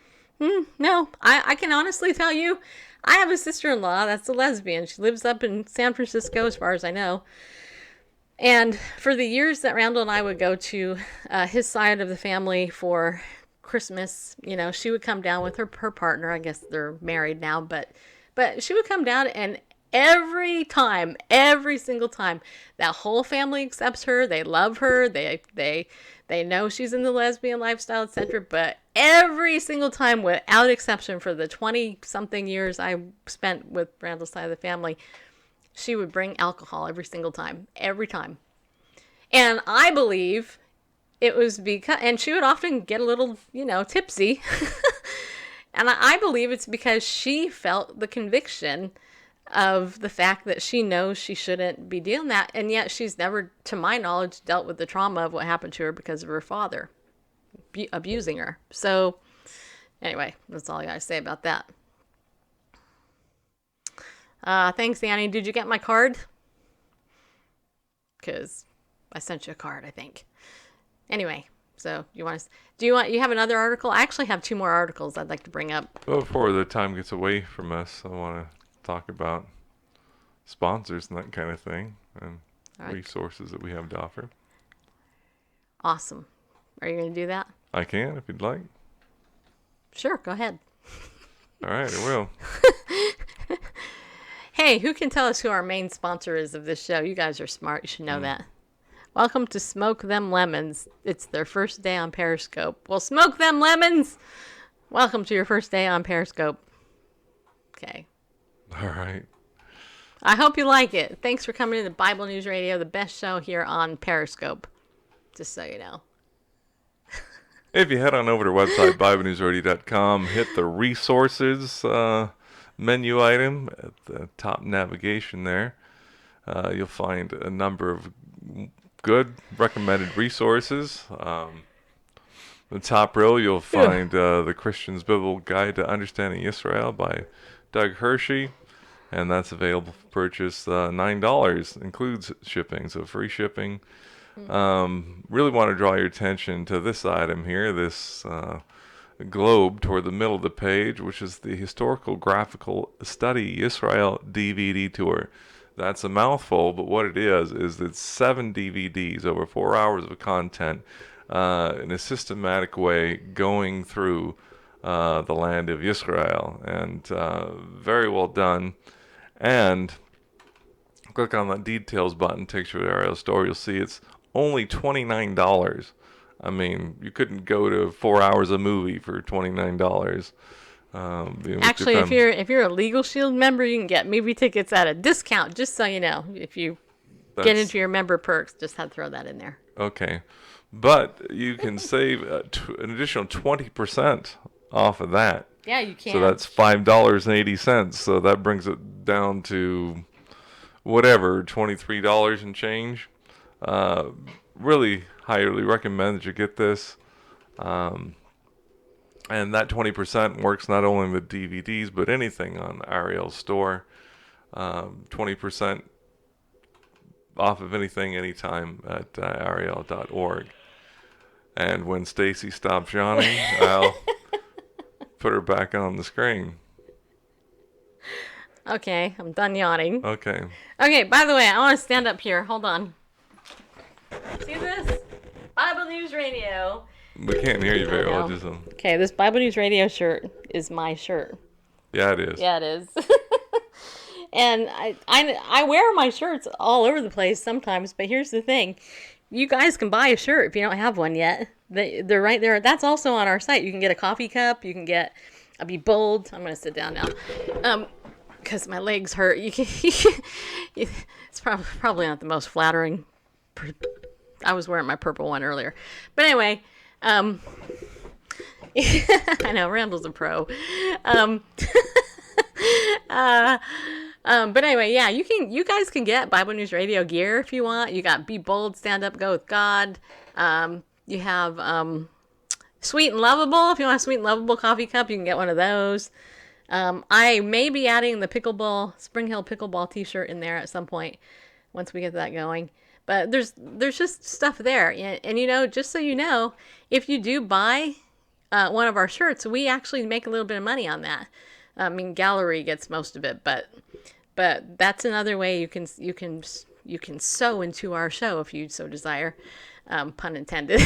No, I can honestly tell you, I have a sister-in-law that's a lesbian. She lives up in San Francisco, as far as I know. And for the years that Randall and I would go to his side of the family for Christmas, she would come down with her partner. I guess they're married now, but she would come down, and every single time, that whole family accepts her. They love her. They know she's in the lesbian lifestyle, etc. But every single time, without exception, for the 20-something years I spent with Randall's side of the family, she would bring alcohol every single time. Every time. And I believe it was because, and she would often get a little, tipsy. And I believe it's because she felt the conviction of the fact that she knows she shouldn't be doing that, and yet she's never, to my knowledge, dealt with the trauma of what happened to her because of her father abusing her. So anyway, that's all I gotta say about that. Thanks, Annie. Did you get my card? Because I sent you a card, I think. Anyway, so you have another article? I actually have 2 more articles I'd like to bring up.
Before the time gets away from us, I want to talk about sponsors and that kind of thing, and resources that we have to offer.
Awesome. Are you going to do that?
I can, if you'd like.
Sure, go ahead.
All right, I will.
Hey, who can tell us who our main sponsor is of this show? You guys are smart. You should know that. Welcome to Smoke Them Lemons. It's their first day on Periscope. Well, smoke them lemons! Welcome to your first day on Periscope. Okay.
All right.
I hope you like it. Thanks for coming to Bible News Radio, the best show here on Periscope. Just so you know.
If you head on over to our website, BibleNewsRadio.com, hit the resources menu item at the top navigation there, you'll find a number of good recommended resources. The top row, you'll find The Christian's Biblical Guide to Understanding Israel by Doug Hershey, and that's available for purchase. $9 includes shipping, so free shipping. Really want to draw your attention to this item here, this globe toward the middle of the page, which is the Historical Graphical Study Israel DVD Tour. That's a mouthful, but what it is it's 7 DVDs over 4 hours of content in a systematic way going through the land of Israel, and very well done. And click on that details button, takes you to the Ariel store. You'll see it's only $29. I mean, you couldn't go to 4 hours of movie for $29.
Actually, if you're a Legal Shield member, you can get movie tickets at a discount. Just so you know, if you get into your member perks, just had to throw that in there.
Okay, but you can save an additional 20% off of that.
Yeah, you can.
So that's $5.80. So that brings it down to whatever, $23 and change. Really highly recommend that you get this. And that 20% works not only with DVDs, but anything on Ariel's store. 20% off of anything, anytime at Ariel.org. And when Stacy stops yawning, I'll put her back on the screen.
Okay, I'm done yawning.
Okay.
Okay, by the way, I want to stand up here. Hold on. See this? Bible News Radio.
We can't hear you very well.
Okay, this Bible News Radio shirt is my shirt.
Yeah, it is.
Yeah, it is. And I wear my shirts all over the place sometimes, but here's the thing. You guys can buy a shirt if you don't have one yet. They're right there. That's also on our site. You can get a coffee cup. You can get, I'll be bold. I'm going to sit down now. Because my legs hurt. It's probably not the most flattering. I was wearing my purple one earlier. But anyway, I know Randall's a pro. But anyway, yeah, you guys can get Bible News Radio gear if you want. You got Be Bold, Stand Up, Go with God. You have Sweet and Lovable. If you want a Sweet and Lovable coffee cup, you can get one of those. I may be adding the Spring Hill Pickleball t-shirt in there at some point once we get that going. But there's just stuff there. And you know, just so you know, if you do buy one of our shirts, we actually make a little bit of money on that. I mean, Gallery gets most of it, but that's another way you can sew into our show if you so desire. Pun intended.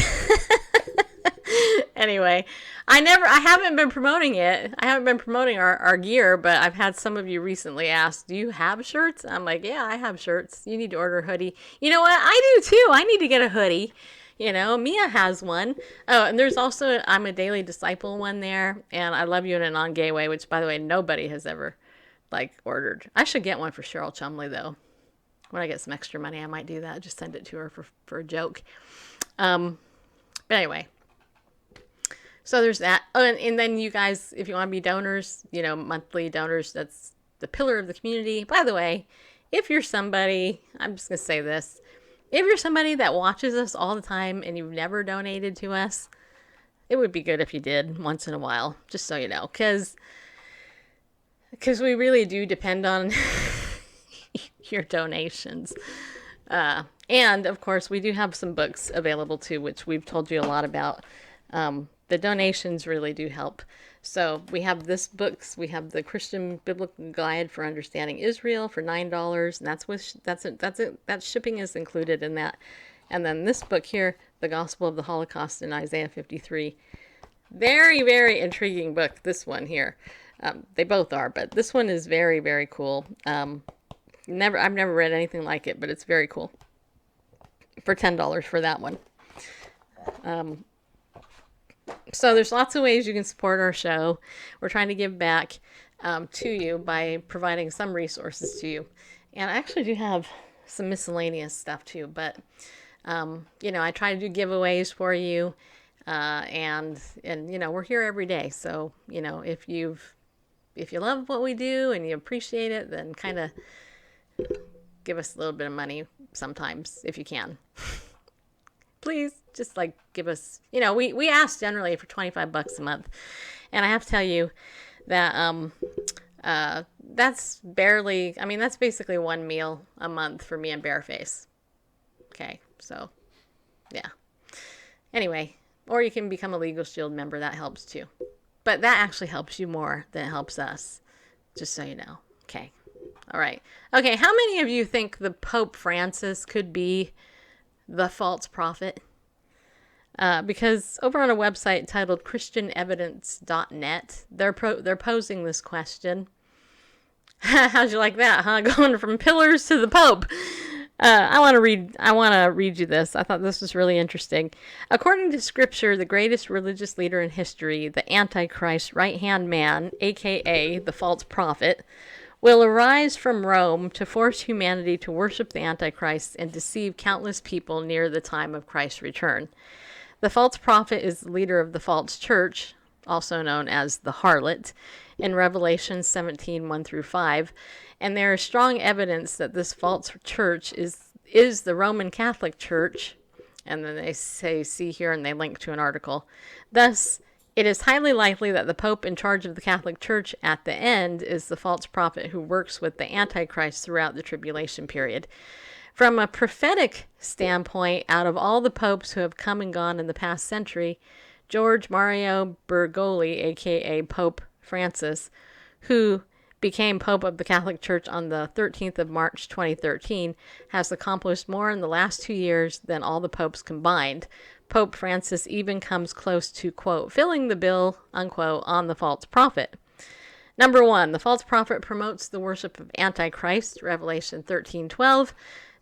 Anyway, I haven't been promoting it. I haven't been promoting our gear, but I've had some of you recently ask, do you have shirts? I'm like, yeah, I have shirts. You need to order a hoodie. You know what? I do too. I need to get a hoodie. You know, Mia has one. Oh, and there's also I'm a Daily Disciple one there, and I Love You in a Non-Gay Way, which, by the way, nobody has ever, ordered. I should get one for Cheryl Chumley, though. When I get some extra money, I might do that. Just send it to her for a joke. But anyway. So there's that. Oh, and then you guys, if you want to be donors, you know, monthly donors, that's the pillar of the community. By the way, if you're somebody, I'm just going to say this. If you're somebody that watches us all the time and you've never donated to us, it would be good if you did once in a while, just so you know, because we really do depend on your donations. And, of course, we do have some books available, too, which we've told you a lot about. The donations really do help. So we have this books. We have the Christian Biblical Guide for Understanding Israel for $9, and that shipping is included in that. And then this book here, The Gospel of the Holocaust in Isaiah 53. Very, very intriguing book. This one here. They both are, but this one is very, very cool. I've never read anything like it, but it's very cool. For $10 for that one. So there's lots of ways you can support our show. We're trying to give back to you by providing some resources to you. And I actually do have some miscellaneous stuff too, but you know, I try to do giveaways for you. And you know, we're here every day. So, you know, if you love what we do and you appreciate it, then kind of give us a little bit of money sometimes if you can. Please just give us, you know, we ask generally for $25 a month. And I have to tell you that that's barely, I mean, that's basically one meal a month for me and Bareface. Okay, so yeah. Anyway, or you can become a Legal Shield member. That helps too. But that actually helps you more than it helps us. Just so you know. Okay. All right. Okay, how many of you think the Pope Francis could be the false prophet? Because over on a website titled ChristianEvidence.net, they're posing this question. How'd you like that, huh? Going from pillars to the Pope. I want to read you this. I thought this was really interesting. According to Scripture, the greatest religious leader in history, the Antichrist right-hand man, aka the false prophet, will arise from Rome to force humanity to worship the Antichrist and deceive countless people near the time of Christ's return. The false prophet is the leader of the false church, also known as the harlot, in Revelation 17, 1-5. And there is strong evidence that this false church is the Roman Catholic Church. And then they say, see here, and they link to an article. Thus, it is highly likely that the Pope in charge of the Catholic Church at the end is the false prophet who works with the Antichrist throughout the tribulation period. From a prophetic standpoint, out of all the popes who have come and gone in the past century, George Mario Bergoglio, a.k.a. Pope Francis, who became Pope of the Catholic Church on the 13th of March 2013, has accomplished more in the last 2 years than all the popes combined. Pope Francis even comes close to, quote, filling the bill, unquote, on the false prophet. Number 1, the false prophet promotes the worship of Antichrist, Revelation 13:12.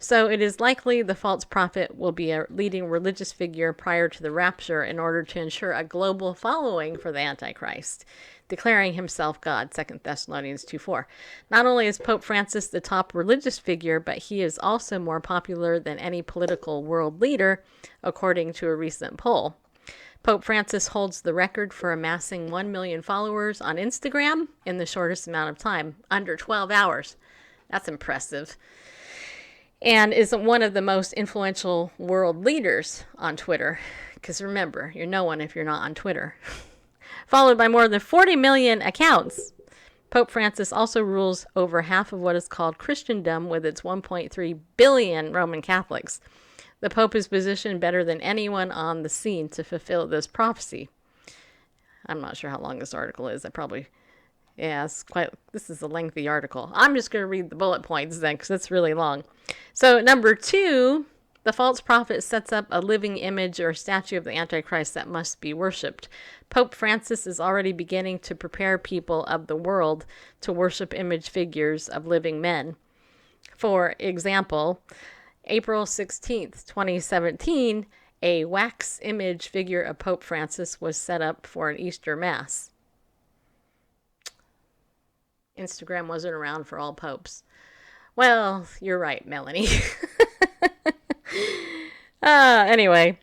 So it is likely the false prophet will be a leading religious figure prior to the rapture in order to ensure a global following for the Antichrist, declaring himself God, 2 Thessalonians 2:4. Not only is Pope Francis the top religious figure, but he is also more popular than any political world leader, according to a recent poll. Pope Francis holds the record for amassing 1 million followers on Instagram in the shortest amount of time, under 12 hours. That's impressive. And is one of the most influential world leaders on Twitter. Because remember, you're no one if you're not on Twitter. Followed by more than 40 million accounts. Pope Francis also rules over half of what is called Christendom with its 1.3 billion Roman Catholics. The Pope is positioned better than anyone on the scene to fulfill this prophecy. I'm not sure how long this article is. This is a lengthy article. I'm just going to read the bullet points then because it's really long. So number 2, the false prophet sets up a living image or statue of the Antichrist that must be worshipped. Pope Francis is already beginning to prepare people of the world to worship image figures of living men. For example, April 16th, 2017, a wax image figure of Pope Francis was set up for an Easter Mass. Instagram wasn't around for all popes. Well, you're right, Melanie. Anyway,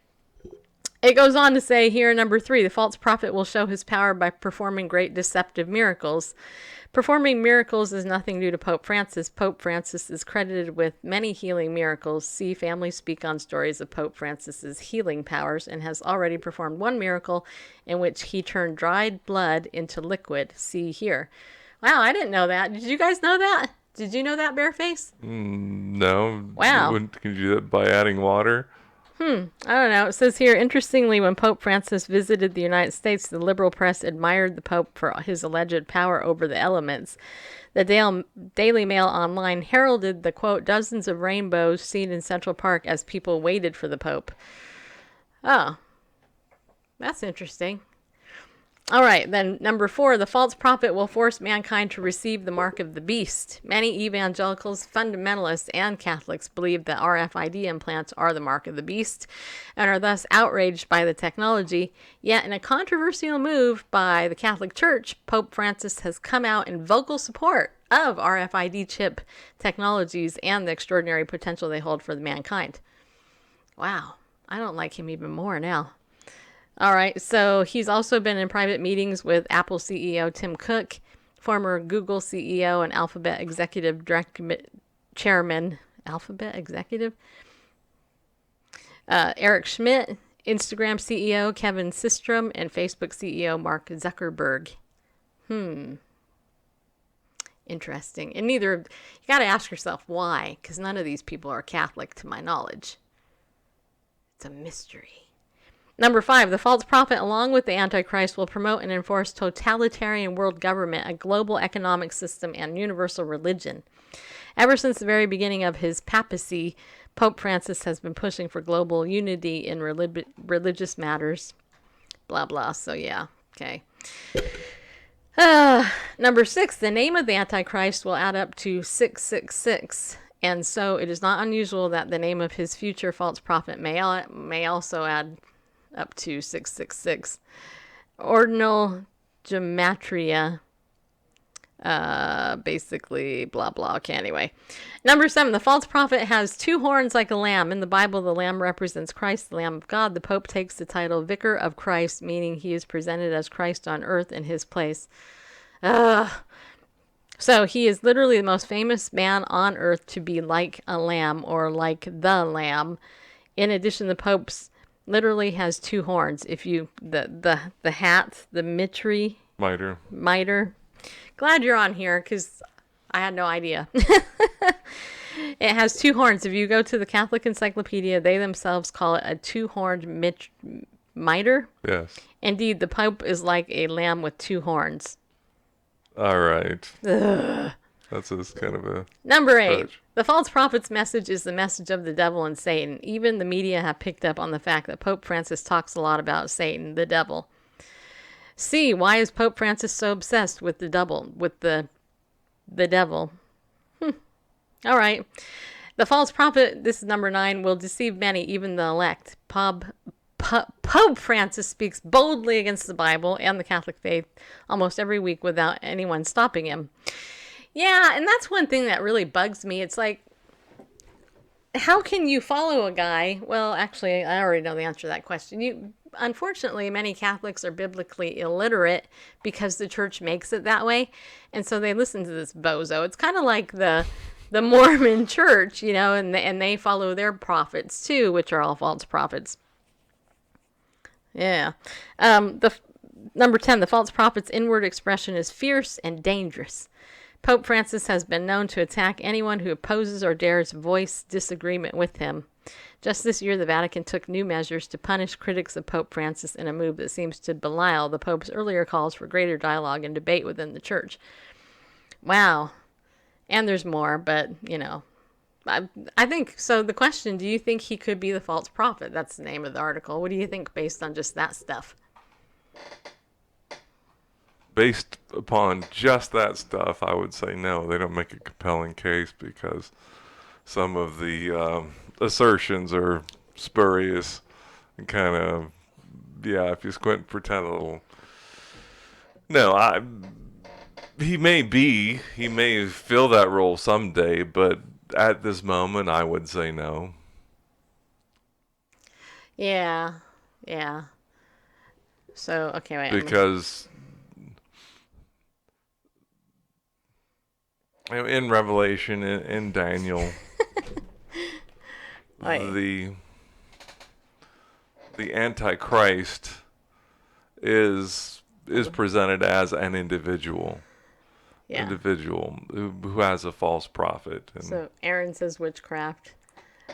it goes on to say here, number 3, the false prophet will show his power by performing great deceptive miracles. Performing miracles is nothing new to Pope Francis. Pope Francis is credited with many healing miracles. See Family Speak on stories of Pope Francis's healing powers, and has already performed one miracle in which he turned dried blood into liquid. See here. Wow, I didn't know that. Did you guys know that? Did you know that, Bareface?
No.
Wow.
Can you do that by adding water?
I don't know. It says here, interestingly, when Pope Francis visited the United States, the liberal press admired the Pope for his alleged power over the elements. The Daily Mail Online heralded the, quote, dozens of rainbows seen in Central Park as people waited for the Pope. Oh, that's interesting. All right, then number 4, the false prophet will force mankind to receive the mark of the beast. Many evangelicals, fundamentalists, and Catholics believe that RFID implants are the mark of the beast and are thus outraged by the technology. Yet in a controversial move by the Catholic Church, Pope Francis has come out in vocal support of RFID chip technologies and the extraordinary potential they hold for mankind. Wow, I don't like him even more now. All right, so he's also been in private meetings with Apple CEO Tim Cook, former Google CEO and Alphabet Executive Chairman, Eric Schmidt, Instagram CEO Kevin Systrom, and Facebook CEO Mark Zuckerberg. Interesting. And you got to ask yourself why, because none of these people are Catholic to my knowledge. It's a mystery. Number 5, the false prophet, along with the Antichrist, will promote and enforce totalitarian world government, a global economic system, and universal religion. Ever since the very beginning of his papacy, Pope Francis has been pushing for global unity in religious matters. Blah, blah. So, yeah. Okay. Number 6, the name of the Antichrist will add up to 666. And so it is not unusual that the name of his future false prophet may also add up to 666. Ordinal gematria, basically blah blah. Okay, anyway. Number 7, the false prophet has 2 horns like a lamb. In the Bible, the lamb represents Christ, the Lamb of God. The Pope takes the title Vicar of Christ, meaning he is presented as Christ on earth in his place. So he is literally the most famous man on earth to be like a lamb, or like the lamb. In addition, the Pope's literally has 2 horns. If you the hat, the mitre. Glad you're on here because I had no idea. It has 2 horns. If you go to the Catholic Encyclopedia, they themselves call it a 2-horned mitre.
Yes.
Indeed, the Pope is like a lamb with 2 horns.
All right. Ugh. That's just kind of a...
Number 8. The false prophet's message is the message of the devil and Satan. Even the media have picked up on the fact that Pope Francis talks a lot about Satan, the devil. C. Why is Pope Francis so obsessed with the devil? All right. The false prophet, this is number 9, will deceive many, even the elect. Pope Francis speaks boldly against the Bible and the Catholic faith almost every week without anyone stopping him. Yeah, and that's one thing that really bugs me. It's like, how can you follow a guy? Well, actually, I already know the answer to that question. Unfortunately, many Catholics are biblically illiterate because the church makes it that way, and so they listen to this bozo. It's kind of like the Mormon church, and they follow their prophets too, which are all false prophets. Yeah. Number 10, the false prophet's inward expression is fierce and dangerous. Pope Francis has been known to attack anyone who opposes or dares voice disagreement with him. Just this year, the Vatican took new measures to punish critics of Pope Francis in a move that seems to belie the Pope's earlier calls for greater dialogue and debate within the church. Wow. And there's more, but, I think, so the question, do you think he could be the false prophet? That's the name of the article. What do you think based on just that stuff?
Based upon just that stuff, I would say no. They don't make a compelling case because some of the assertions are spurious and kind of, if you squint and pretend a little. No, he may fill that role someday, but at this moment, I would say no.
Yeah. So, okay, wait.
Because in Revelation, in Daniel, the Antichrist is presented as an individual.
Yeah.
Individual who has a false prophet. And
so Aaron says witchcraft.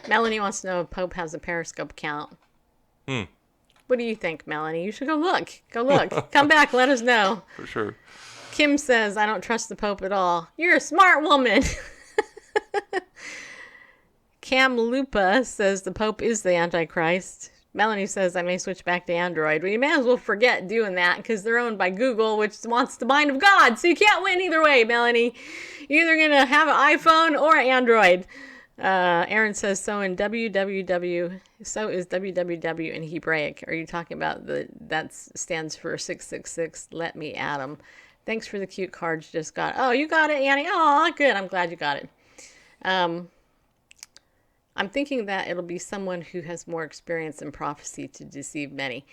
Melanie wants to know if Pope has a Periscope account. What do you think, Melanie? You should go look. Come back, let us know.
For sure.
Kim says, I don't trust the Pope at all. You're a smart woman. Cam Lupa says the Pope is the Antichrist. Melanie says I may switch back to Android. Well, you may as well forget doing that because they're owned by Google, which wants the mind of God. So you can't win either way, Melanie. You're either going to have an iPhone or an Android. Aaron says, so is www in Hebraic. Are you talking about that stands for 666, let me at 'em. Thanks for the cute cards you just got. Oh, you got it, Annie. Oh, good. I'm glad you got it. I'm thinking that it'll be someone who has more experience in prophecy to deceive many.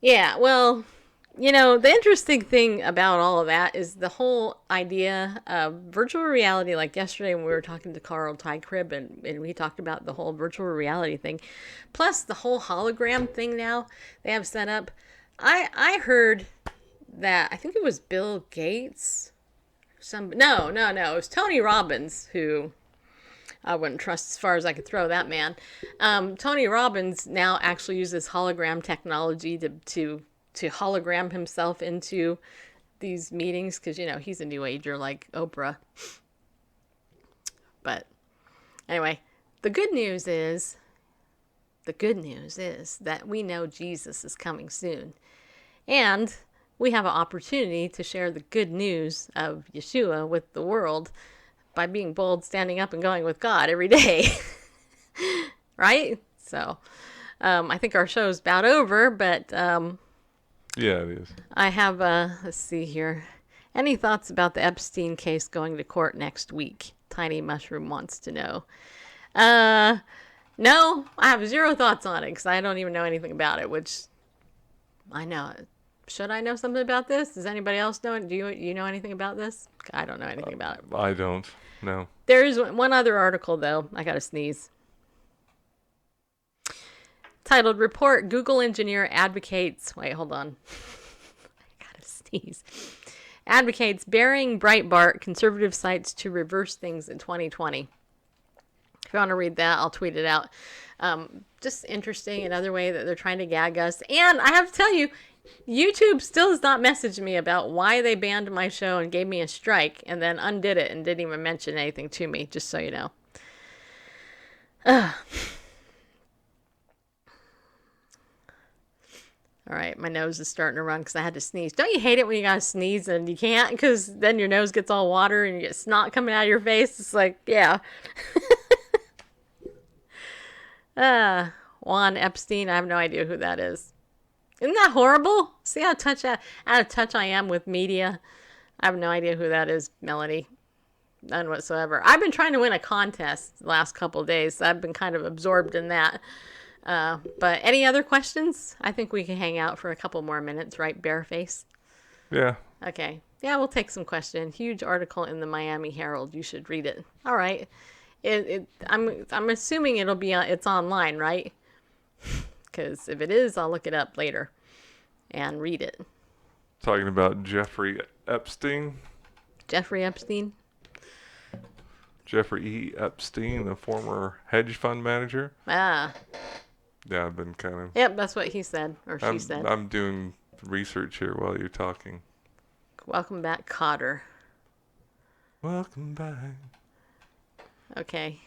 Yeah, well, the interesting thing about all of that is the whole idea of virtual reality. Like yesterday when we were talking to Carl Tycrib and we talked about the whole virtual reality thing. Plus the whole hologram thing now they have set up. I heard that, I think it was Bill Gates. No, it was Tony Robbins who... I wouldn't trust as far as I could throw that man. Tony Robbins now actually uses hologram technology to hologram himself into these meetings because, he's a new ager like Oprah. But anyway, the good news is that we know Jesus is coming soon. And we have an opportunity to share the good news of Yeshua with the world by being bold, standing up, and going with God every day. Right? So, I think our show's about over, but... yeah,
it is.
I have, let's see here. Any thoughts about the Epstein case going to court next week? Tiny Mushroom wants to know. No, I have zero thoughts on it, because I don't even know anything about it, which... I know. Should I know something about this? Does anybody else know? Do you know anything about this? I don't know anything about it.
I don't. No.
There is one other article, though. I gotta sneeze. Titled, Report Google Engineer Advocates... Wait, hold on. I gotta sneeze. Advocates burying Breitbart conservative sites to reverse things in 2020. If you want to read that, I'll tweet it out. Just interesting, another way that they're trying to gag us. And I have to tell you, YouTube still has not messaged me about why they banned my show and gave me a strike and then undid it and didn't even mention anything to me, just so you know. All right, my nose is starting to run because I had to sneeze. Don't you hate it when you gotta sneeze and you can't because then your nose gets all water and you get snot coming out of your face? It's like, yeah. Juan Epstein, I have no idea who that is. Isn't that horrible? See how out of touch I am with media? I have no idea who that is, Melanie. None whatsoever. I've been trying to win a contest the last couple of days. So I've been kind of absorbed in that. But any other questions? I think we can hang out for a couple more minutes, right, Bareface?
Yeah.
Okay. Yeah, we'll take some questions. Huge article in the Miami Herald. You should read it. All right. I'm assuming it's online, right? Because if it is, I'll look it up later and read it.
Talking about Jeffrey Epstein.
Jeffrey Epstein?
Jeffrey E. Epstein, the former hedge fund manager.
Ah.
Yeah, I've been kind of...
Yep, that's what he said, or she said.
I'm doing research here while you're talking.
Welcome back, Cotter.
Welcome back.
Okay.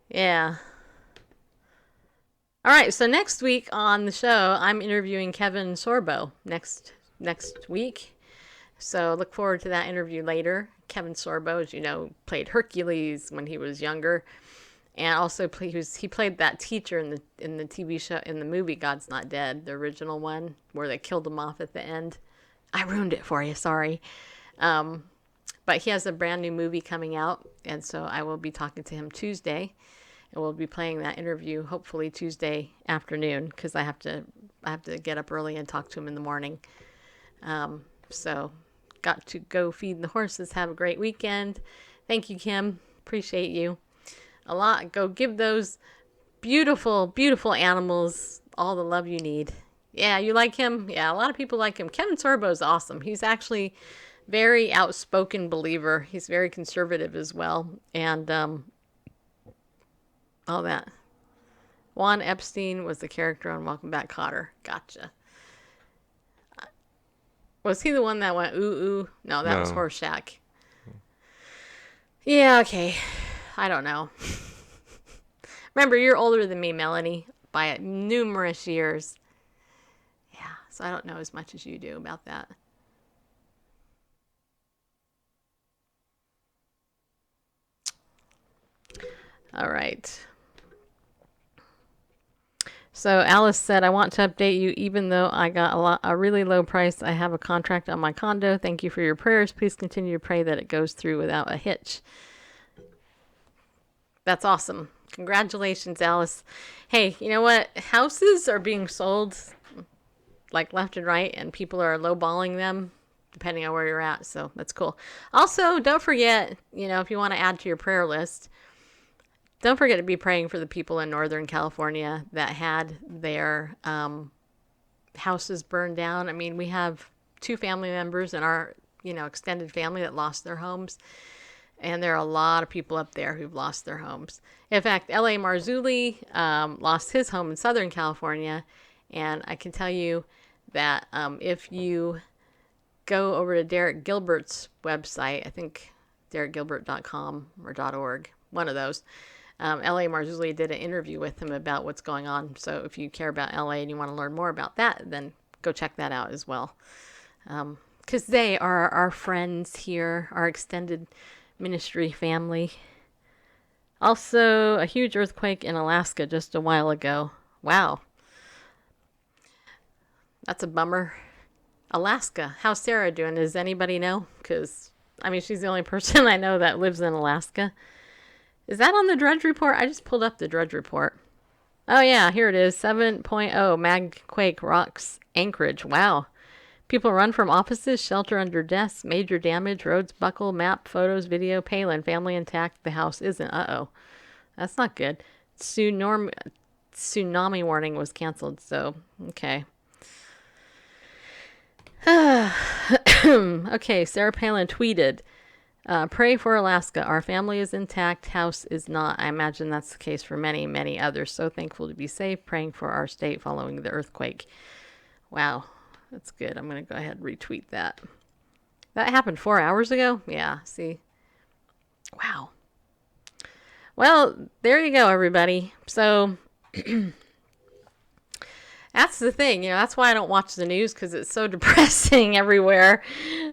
Yeah. All right, so next week on the show, I'm interviewing Kevin Sorbo next week. So look forward to that interview later. Kevin Sorbo, as you know, played Hercules when he was younger, and also he played that teacher in the TV show, in the movie God's Not Dead, the original one where they killed him off at the end. I ruined it for you, sorry. But he has a brand new movie coming out, and so I will be talking to him Tuesday, and we'll be playing that interview hopefully Tuesday afternoon because I have to get up early and talk to him in the morning. So got to go feed the horses. Have a great weekend. Thank you, Kim. Appreciate you a lot. Go give those beautiful, beautiful animals all the love you need. Yeah, you like him? Yeah, a lot of people like him. Kevin Sorbo is awesome. He's actually very outspoken believer. He's very conservative as well. And all that. Juan Epstein was the character on Welcome Back, Kotter. Gotcha. Was he the one that went ooh ooh? No, that was Horseshack. Yeah, okay. I don't know. Remember, you're older than me, Melanie, by numerous years. Yeah, so I don't know as much as you do about that. All right. So Alice said, I want to update you even though I got a really low price. I have a contract on my condo. Thank you for your prayers. Please continue to pray that it goes through without a hitch. That's awesome. Congratulations, Alice. Hey, you know what? Houses are being sold like left and right, and people are lowballing them depending on where you're at. So that's cool. Also, don't forget, if you want to add to your prayer list, don't forget to be praying for the people in Northern California that had their houses burned down. I mean, we have 2 family members in our, extended family that lost their homes. And there are a lot of people up there who've lost their homes. In fact, L.A. Marzulli lost his home in Southern California. And I can tell you that if you go over to Derek Gilbert's website, I think derekgilbert.com or .org, one of those, L.A. Marzulli did an interview with him about what's going on. So if you care about L.A. and you want to learn more about that, then go check that out as well. Because they are our friends here, our extended ministry family. Also, a huge earthquake in Alaska just a while ago. Wow. That's a bummer. Alaska. How's Sarah doing? Does anybody know? Because, she's the only person I know that lives in Alaska. Is that on the Drudge Report? I just pulled up the Drudge Report. Oh, yeah, here it is. 7.0 mag quake rocks Anchorage. Wow. People run from offices, shelter under desks, major damage, roads buckle, map, photos, video, Palin, family intact, the house isn't. Uh-oh. That's not good. Tsunami warning was canceled, so, okay. Okay, Sarah Palin tweeted, pray for Alaska. Our family is intact. House is not. I imagine that's the case for many, many others. So thankful to be safe. Praying for our state following the earthquake. Wow. That's good. I'm going to go ahead and retweet that. That happened 4 hours ago? Yeah, see? Wow. Well, there you go, everybody. So, that's the thing. That's why I don't watch the news, because it's so depressing everywhere.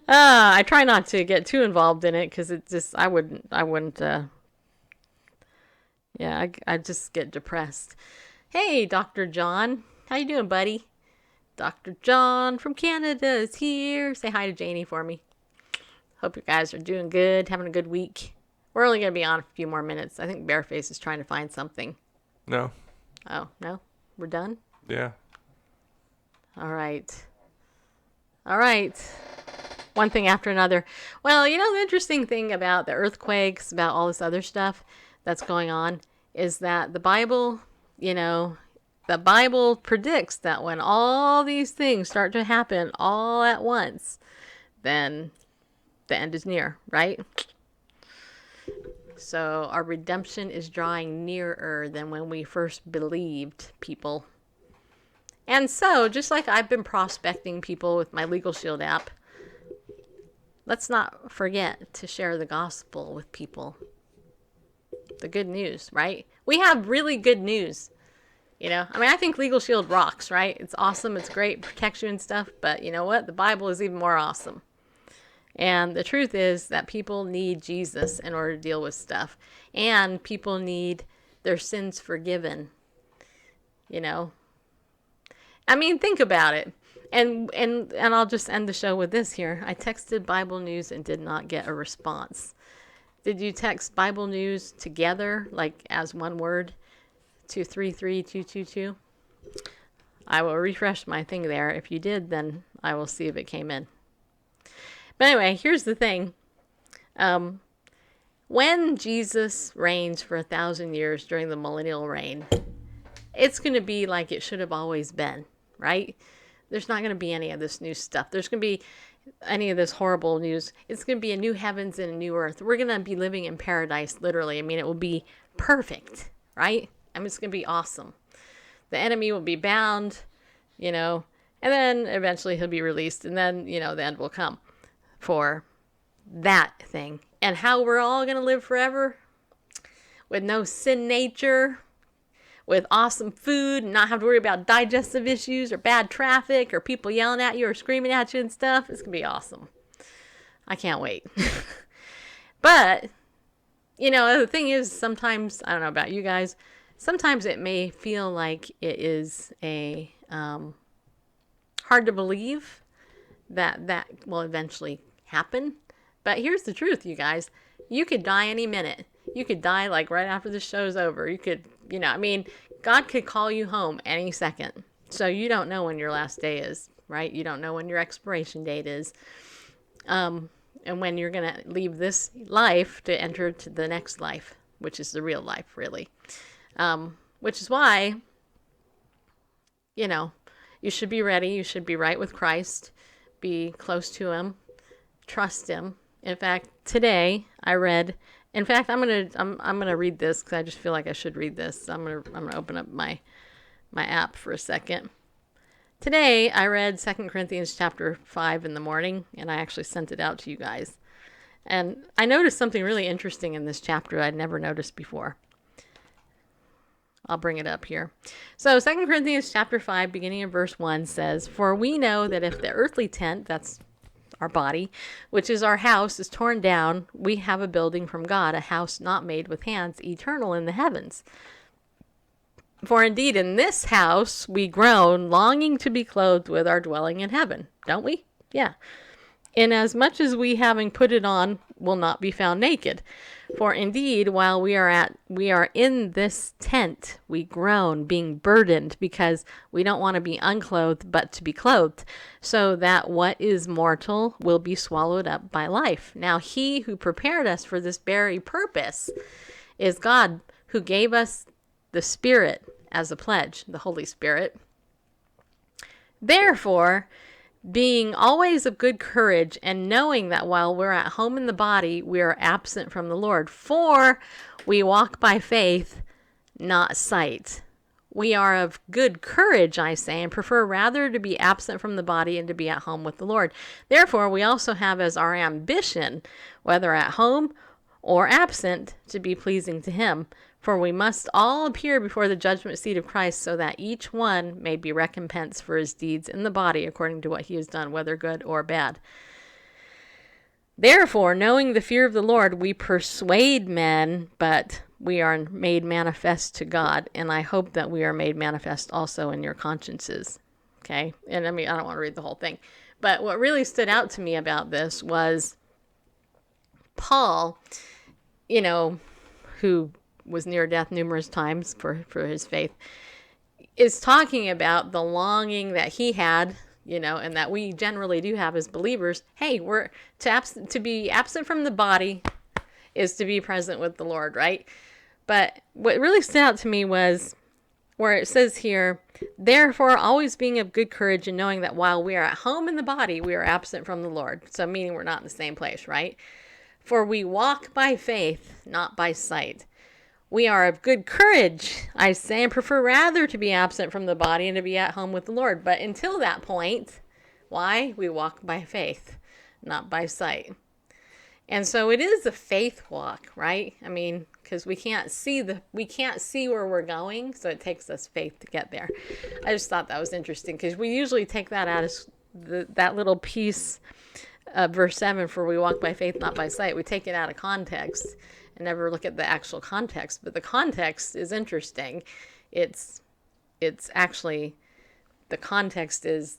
I try not to get too involved in it, because it just, I wouldn't, Yeah, I just get depressed. Hey, Dr. John. How you doing, buddy? Dr. John from Canada is here. Say hi to Janie for me. Hope you guys are doing good, having a good week. We're only going to be on a few more minutes. I think Bareface is trying to find something.
No.
Oh, no? We're done?
Yeah.
All right. One thing after another. Well, the interesting thing about the earthquakes, about all this other stuff that's going on, is that the Bible, the Bible predicts that when all these things start to happen all at once, then the end is near, right? So our redemption is drawing nearer than when we first believed, people. And so, just like I've been prospecting people with my Legal Shield app, let's not forget to share the gospel with people. The good news, right? We have really good news. I think Legal Shield rocks, right? It's awesome. It's great. Protects you and stuff. But you know what? The Bible is even more awesome. And the truth is that people need Jesus in order to deal with stuff. And people need their sins forgiven. Think about it. And I'll just end the show with this here. I texted Bible News and did not get a response. Did you text Bible News together, like as one word, to 33222? I will refresh my thing there. If you did, then I will see if it came in. But anyway, here's the thing. When Jesus reigns for 1,000 years during the millennial reign, it's going to be like it should have always been, right? There's not going to be any of this new stuff. There's going to be any of this horrible news. It's going to be a new heavens and a new earth. We're going to be living in paradise, literally. It will be perfect, right? It's going to be awesome. The enemy will be bound, and then eventually he'll be released, and then, the end will come for that thing. And how we're all going to live forever with no sin nature, with awesome food, and not have to worry about digestive issues or bad traffic or people yelling at you or screaming at you and stuff. It's going to be awesome. I can't wait. But, the thing is, sometimes, I don't know about you guys, sometimes it may feel like it is a hard to believe that will eventually happen. But here's the truth, you guys. You could die any minute. You could die like right after the show's over. You could, God could call you home any second. So you don't know when your last day is, right? You don't know when your expiration date is. And when you're going to leave this life to enter to the next life, which is the real life, really. Which is why, you should be ready. You should be right with Christ. Be close to him. Trust him. In fact, today I read. In fact, I'm gonna read this because I just feel like I should read this. I'm gonna open up my app for a second. Today I read 2 Corinthians chapter 5 in the morning, and I actually sent it out to you guys. And I noticed something really interesting in this chapter I'd never noticed before. I'll bring it up here. So 2 Corinthians chapter 5, beginning of verse 1 says, "For we know that if the earthly tent," that's our body, "which is our house, is torn down, we have a building from God, a house not made with hands, eternal in the heavens. For indeed in this house we groan, longing to be clothed with our dwelling in heaven." Don't we? Yeah. "Inasmuch as we, having put it on, will not be found naked. For indeed, while we are in this tent, we groan, being burdened, because we don't want to be unclothed, but to be clothed, so that what is mortal will be swallowed up by life. Now he who prepared us for this very purpose is God, who gave us the Spirit as a pledge," the Holy Spirit. "Therefore, being always of good courage, and knowing that while we're at home in the body, we are absent from the Lord. For we walk by faith, not sight. We are of good courage, I say, and prefer rather to be absent from the body and to be at home with the Lord. Therefore, we also have as our ambition, whether at home or absent, to be pleasing to him. For we must all appear before the judgment seat of Christ, so that each one may be recompensed for his deeds in the body according to what he has done, whether good or bad. Therefore, knowing the fear of the Lord, we persuade men, but we are made manifest to God, and I hope that we are made manifest also in your consciences. Okay? And I mean, I don't want to read the whole thing. But what really stood out to me about this was Paul, you know, who was near death numerous times for his faith, is talking about the longing that he had, you know, and that we generally do have as believers. Hey, we're to be absent from the body is to be present with the Lord, right? But what really stood out to me was where it says here, therefore, always being of good courage and knowing that while we are at home in the body, we are absent from the Lord. So meaning we're not in the same place, right? For we walk by faith, not by sight. We are of good courage, I say, and prefer rather to be absent from the body and to be at home with the Lord. But until that point, why? We walk by faith, not by sight. And so it is a faith walk, right? I mean, because we can't see where we're going, so it takes us faith to get there. I just thought that was interesting because we usually take that out as that little piece of verse 7 for we walk by faith, not by sight. We take it out of context and never look at the actual context. But the context is interesting. It's actually, the context is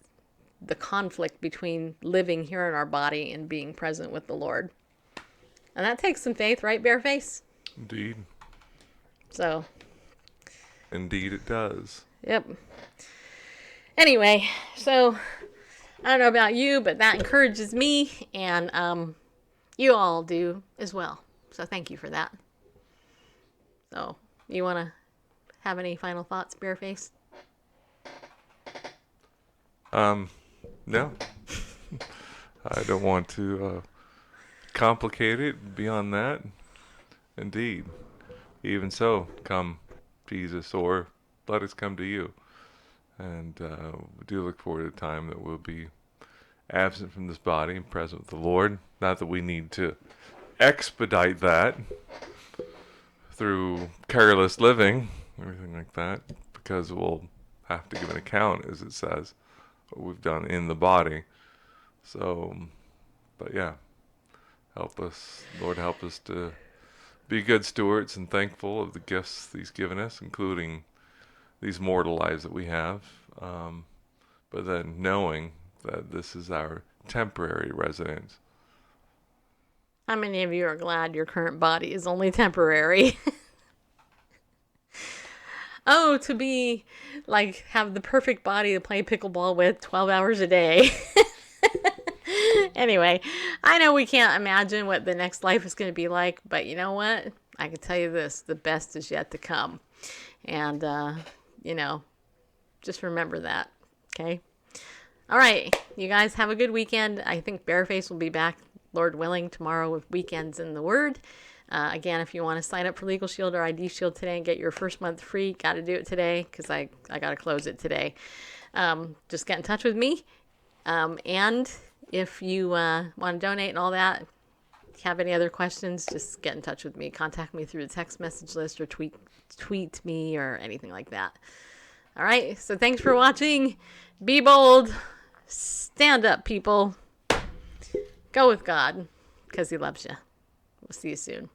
the conflict between living here in our body and being present with the Lord. And that takes some faith, right, Bareface?
Indeed.
So.
Indeed it does.
Yep. Anyway, so I don't know about you, but that encourages me, and you all do as well. So thank you for that. So, you want to have any final thoughts, Bareface?
No. I don't want to complicate it beyond that. Indeed. Even so, come, Jesus, or let us come to you. And we do look forward to a time that we'll be absent from this body and present with the Lord. Not that we need to expedite that through careless living, everything like that, because we'll have to give an account, as it says, what we've done in the body. So, but yeah, help us, Lord, help us to be good stewards and thankful of the gifts He's given us, including these mortal lives that we have, but then knowing that this is our temporary residence.
How many of you are glad your current body is only temporary? Oh, to be, like, have the perfect body to play pickleball with 12 hours a day. Anyway, I know we can't imagine what the next life is going to be like, but you know what? I can tell you this, the best is yet to come. And, you know, just remember that, okay? All right, you guys have a good weekend. I think Bareface will be back, Lord willing, tomorrow with Weekends in the Word. Again, if you want to sign up for Legal Shield or ID Shield today and get your first month free, got to do it today because I got to close it today. Just get in touch with me. And if you want to donate and all that, if you have any other questions, just get in touch with me. Contact me through the text message list or tweet me or anything like that. All right, so thanks for watching. Be bold. Stand up, people. Go with God because He loves you. We'll see you soon.